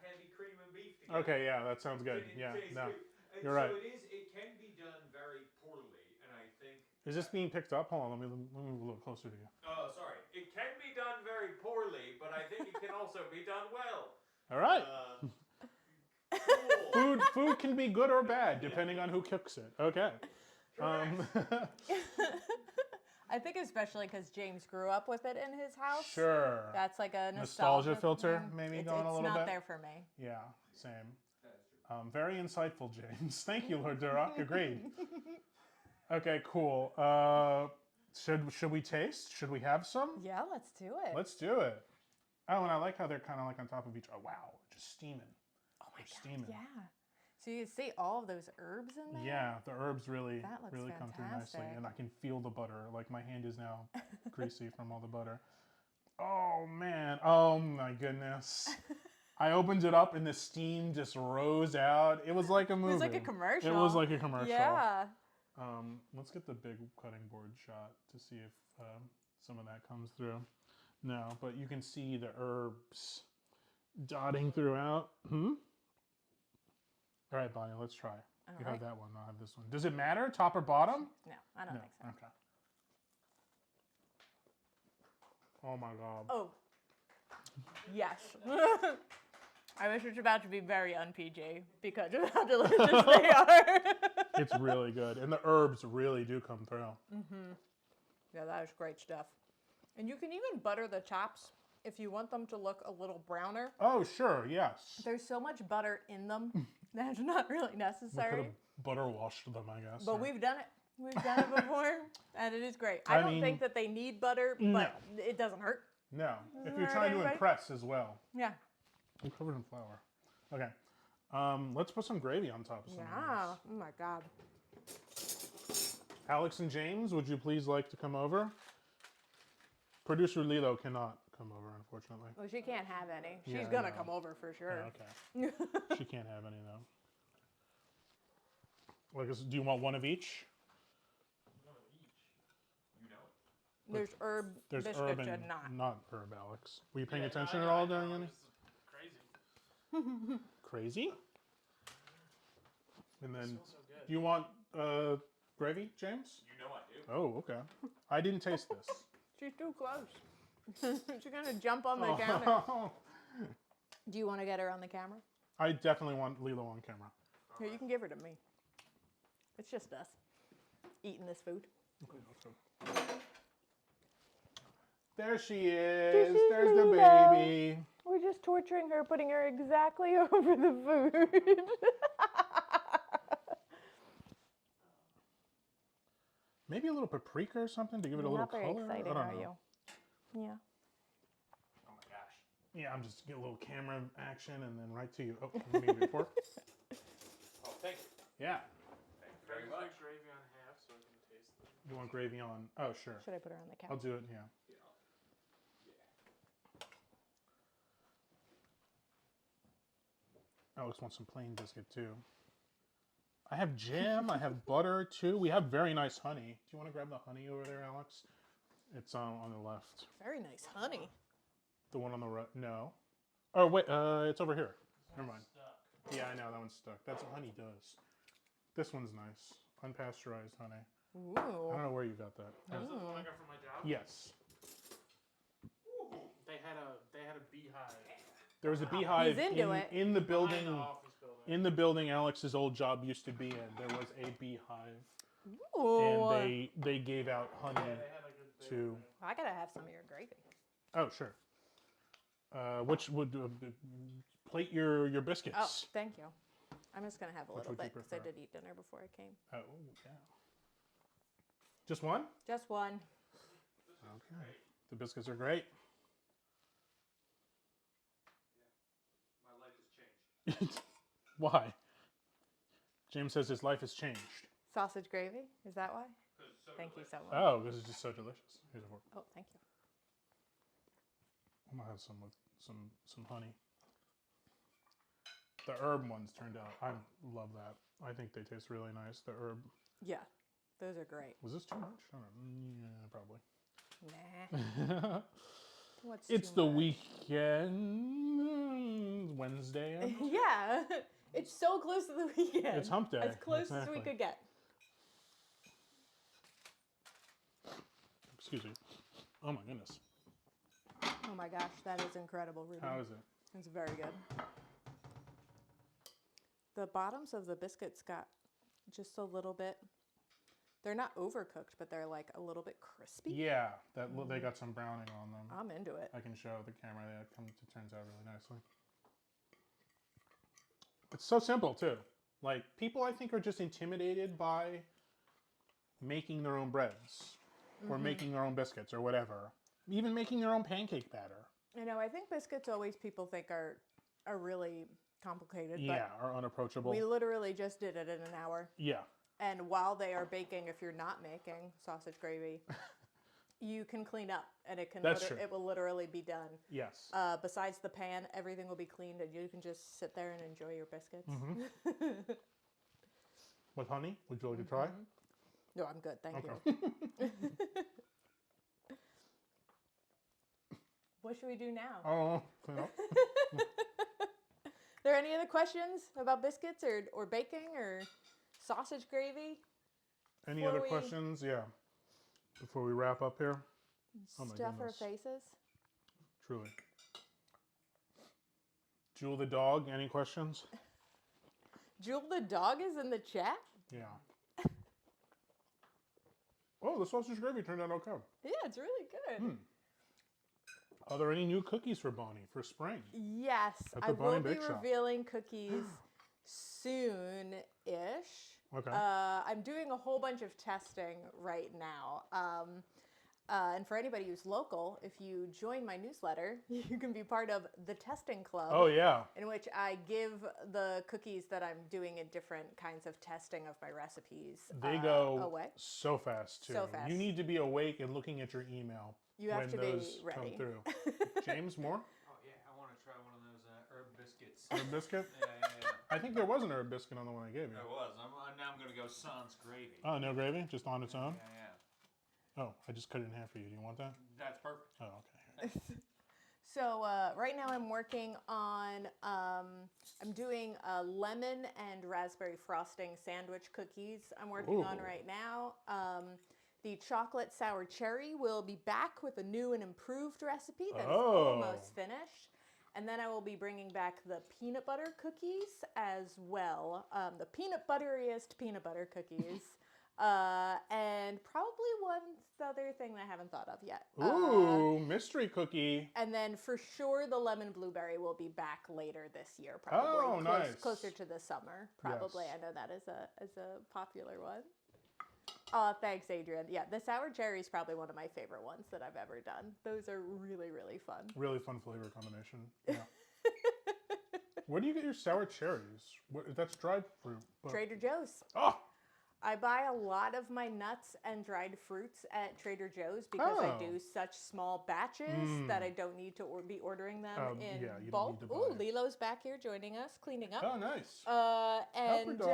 heavy cream and beef together. Okay, yeah, that sounds good. It Yeah, tastes no, good. And you're so right. it can be done very poorly, and I think. Is this being picked up? Hold on, let me move a little closer to you. Oh, sorry. It can be done very poorly, but I think it can also be done well. All right. Cool. Food can be good or bad depending on who cooks it. Okay. I think especially because James grew up with it in his house. Sure. That's like a Nostalgia filter thing. maybe It's going a little bit. It's not there for me. Yeah, same. Very insightful, James. Thank you, Lord Durock. Agreed. Okay, cool. Should we taste? Should we have some? Yeah, let's do it. Let's do it. Oh, and I like how they're kind of like on top of each. Oh wow, just steaming. Oh my They're god. steaming. Yeah. So you see all of those herbs in there? Yeah, the herbs really That looks come through nicely, fantastic. and I can feel the butter. Like my hand is now greasy from all the butter. Oh man! Oh my goodness! I opened it up and the steam just rose out. It was like a movie. It was like a commercial. It was like a commercial. Yeah. Let's get the big cutting board shot to see if some of that comes through. No, but you can see the herbs dotting throughout. All right, Bonnie, let's try. You have that one, I'll have this one. Does it matter, top or bottom? No, I don't think so. Okay. Oh my God. Oh. Yes. I wish it was about to be very un-PG because of how delicious they are. It's really good. And the herbs really do come through. Yeah, that is great stuff. And you can even butter the chops if you want them to look a little browner. Oh, sure, yes. There's so much butter in them that's not really We could necessary. have butter washed them, I guess. But or- we've done it. We've done it before, and it is great. I I don't mean, think that they need butter, no. but it doesn't hurt. No, if you're Alright, trying to everybody. impress as well. Yeah. I'm covered in flour. Okay. Let's put some gravy on top of some Yeah. of Oh my God. these. Alex and James, would you please like to come over? Producer Lilo cannot come over, unfortunately. Well, she can't have any. She's Yeah, I gonna know. come over for sure. Yeah, okay. She can't have any though. Like, do you want one of each? One of each. You know it. There's herb There's biscuits herb and not. herb, Alex. Were you paying Yeah, attention no, at I all know, during any? This is crazy. Crazy? And then, Smells so good. do you want gravy, James? You know I do. Oh, okay. I didn't taste this. She's too close. She's gonna jump on the counter. Do you want to get her on the camera? I definitely want Lilo on camera. Here, you can give her to me. It's just us eating this food. Okay, let's go. There she is. She's There's the Lilo. baby. We're just torturing her, putting her exactly over the food. Maybe a little paprika or something to give it a little Not very color. exciting, I don't are know. you? Yeah. Oh my gosh. Yeah, I'm just get a little camera action and then right to you. Oh, let me give you a fork. Oh, thank you. Yeah. Thank you Can I very just much. leave gravy on half so I can taste it? You want gravy on? Oh, sure. Should I put her on the I'll couch? do it. Yeah. Yeah. Alex wants some plain biscuit too. I have jam. I have butter too. We have very nice honey. Do you want to grab the honey over there, Alex? It's on the left. Very nice honey. The one on the right. No. Oh wait. It's over here. Never mind. Stuck. Yeah, I know that one's stuck. That's what honey does. This one's nice. Unpasteurized honey. I Ooh. don't know where you got that. That was the one I got from my job. Yes. They had a beehive. There was a beehive into it. in the Behind building. the office building. In the building Alex's old job used to be in, there was a beehive, Ooh. and they gave out honey Yeah, they had a good bit to. of it. I gotta have some of your gravy. Oh, sure. Which would plate your biscuits? Oh, thank you. I'm just gonna have a Which little would you bit because I prefer? did eat dinner before I came. Oh, yeah. Just one? Just one. Okay. The biscuits are great. My life has changed. Why? James says his life has changed. Sausage gravy? Is that why? 'Cause it's so Thank you delicious. so much. Oh, this is just so delicious. Here's a fork. Oh, thank you. I'm gonna have some with some honey. The herb ones turned out. I love that. I think they taste really nice. The herb. Yeah, those are great. Was this too much? I don't know. Yeah, probably. Nah. What's It's too the much? weekend. Wednesday. Yeah, it's so close to the weekend. It's hump day. As close as Exactly. we could get. Excuse me. Oh my goodness. Oh my gosh, that is incredible, Rudy. How is it? It's very good. The bottoms of the biscuits got just a little bit. They're not overcooked, but they're like a little bit crispy. Yeah, they got some browning on them. I'm into it. I can show the camera. It turns out really nicely. It's so simple too. Like people, I think, are just intimidated by making their own breads, or making their own biscuits, or whatever. Even making their own pancake batter. You know, I think biscuits always people think are really complicated. Yeah, or unapproachable. But we literally just did it in an hour. Yeah. And while they are baking, if you're not making sausage gravy, you can clean up, and it can That's true. it will literally be done. Yes. Besides the pan, everything will be cleaned, and you can just sit there and enjoy your biscuits. With honey? Would you like to try? No, I'm good, thank Okay. you. What should we do now? Oh, clean up. There any other questions about biscuits or baking or sausage gravy? Any Before other we- questions? Yeah. Before we wrap up here? Oh my Stuff our goodness. faces? Truly. Jewel the dog, any questions? Jewel the dog is in the chat? Yeah. Oh, the sausage gravy turned out okay. Yeah, it's really good. Are there any new cookies for Bonnie for spring? Yes, At the I will Bonnie be Bake Shop. revealing cookies soon-ish. Okay. I'm doing a whole bunch of testing right now. And for anybody who's local, if you join my newsletter, you can be part of the testing club. Oh, yeah. In which I give the cookies that I'm doing in different kinds of testing of my recipes. They go away. so fast, too. So fast. You need to be awake and looking at your email You have when to be those come ready. through. James, more? Oh yeah, I want to try one of those herb biscuits. Herb biscuit? Yeah. I think there was an herb biscuit on the one I gave you. There was. Now I'm gonna go sans gravy. Oh, no gravy? Just on its own? Yeah. Oh, I just cut it in half for you. Do you want that? That's perfect. Oh, okay. So right now I'm working on, I'm doing lemon and raspberry frosting sandwich cookies I'm working on Ooh. right now. The chocolate sour cherry will be back with a new and improved recipe that is Oh. almost finished. And then I will be bringing back the peanut butter cookies as well. The peanut butteriest peanut butter cookies. And probably one other thing that I haven't thought of yet. Ooh, mystery cookie. And then for sure the lemon blueberry will be back later this year, probably. Oh, nice. Closer to the summer, probably. Yes. I know that is a popular one. Oh, thanks, Adrian. Yeah, the sour cherry is probably one of my favorite ones that I've ever done. Those are really, really fun. Really fun flavor combination. Yeah. Where do you get your sour cherries? That's dried fruit. But... Trader Joe's. Oh, I buy a lot of my nuts and dried fruits at Trader Joe's because I do such small batches that I don't need to be ordering them in yeah, you don't bulk. need to Ooh, buy. Lilo's back here joining us, cleaning up. oh, nice. And dog.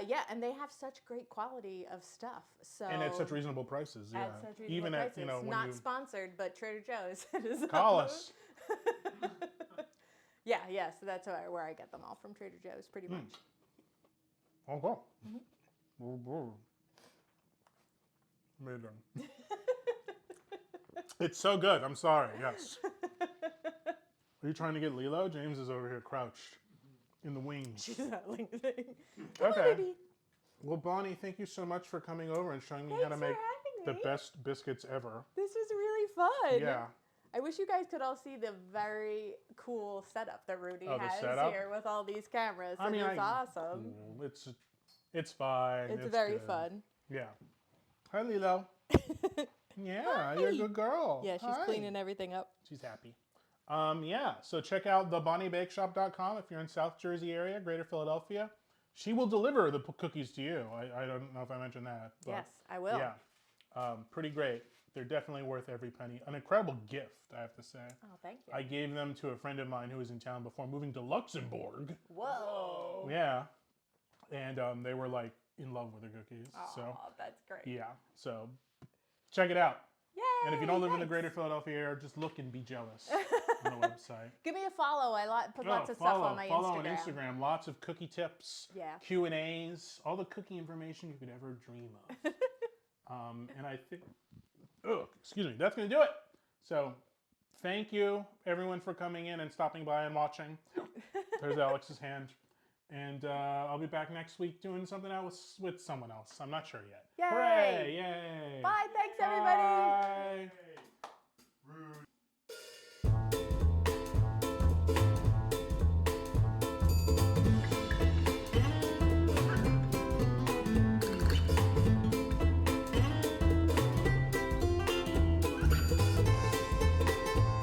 yeah, and they have such great quality of stuff. So And at such reasonable prices. Yeah. at such reasonable Even prices. at, when Not you sponsored, but Trader Joe's. It is call us. yeah, so that's where I get them all from, Trader Joe's, pretty much. Okay. Amazing. It's so good. I'm sorry. Yes. Are you trying to get Lilo? James is over here crouched in the wings. She's not lingering. Come Okay. on, baby. Well, Bonnie, thank you so much for coming over and showing me Thanks how to for make having the me. best biscuits ever. This was really fun. Yeah. I wish you guys could all see the very cool setup that Rudy Oh, the has setup? here with all these cameras. I mean, it's awesome. Cool. It's fine. It's very good. fun. Yeah. Hi, Lilo. Yeah, you're a good girl. Yeah, she's Hi. cleaning everything up. She's happy. Yeah, so check out thebonniebakeshop.com if you're in South Jersey area, Greater Philadelphia. She will deliver the cookies to you. I don't know if I mentioned that. But Yes, I will. Yeah, pretty great. They're definitely worth every penny. An incredible gift, I have to say. Oh, thank you. I gave them to a friend of mine who was in town before moving to Luxembourg. Whoa. Yeah, and they were like in love with the cookies. Oh, So that's great. yeah, so check it out. Yay! And if you don't live in the thanks. Greater Philadelphia area, just look and be jealous on the website. Give me a follow. I put lots of stuff on my follow Instagram. on Instagram. Lots of cookie tips, Yeah. Q&As, all the cookie information you could ever dream of. And I think, excuse me, that's going to do it. So thank you, everyone, for coming in and stopping by and watching. There's Alex's hand. And I'll be back next week doing something else with someone else. I'm not sure yet. Yay! Hooray! Yay! Bye. Thanks, everybody. Bye.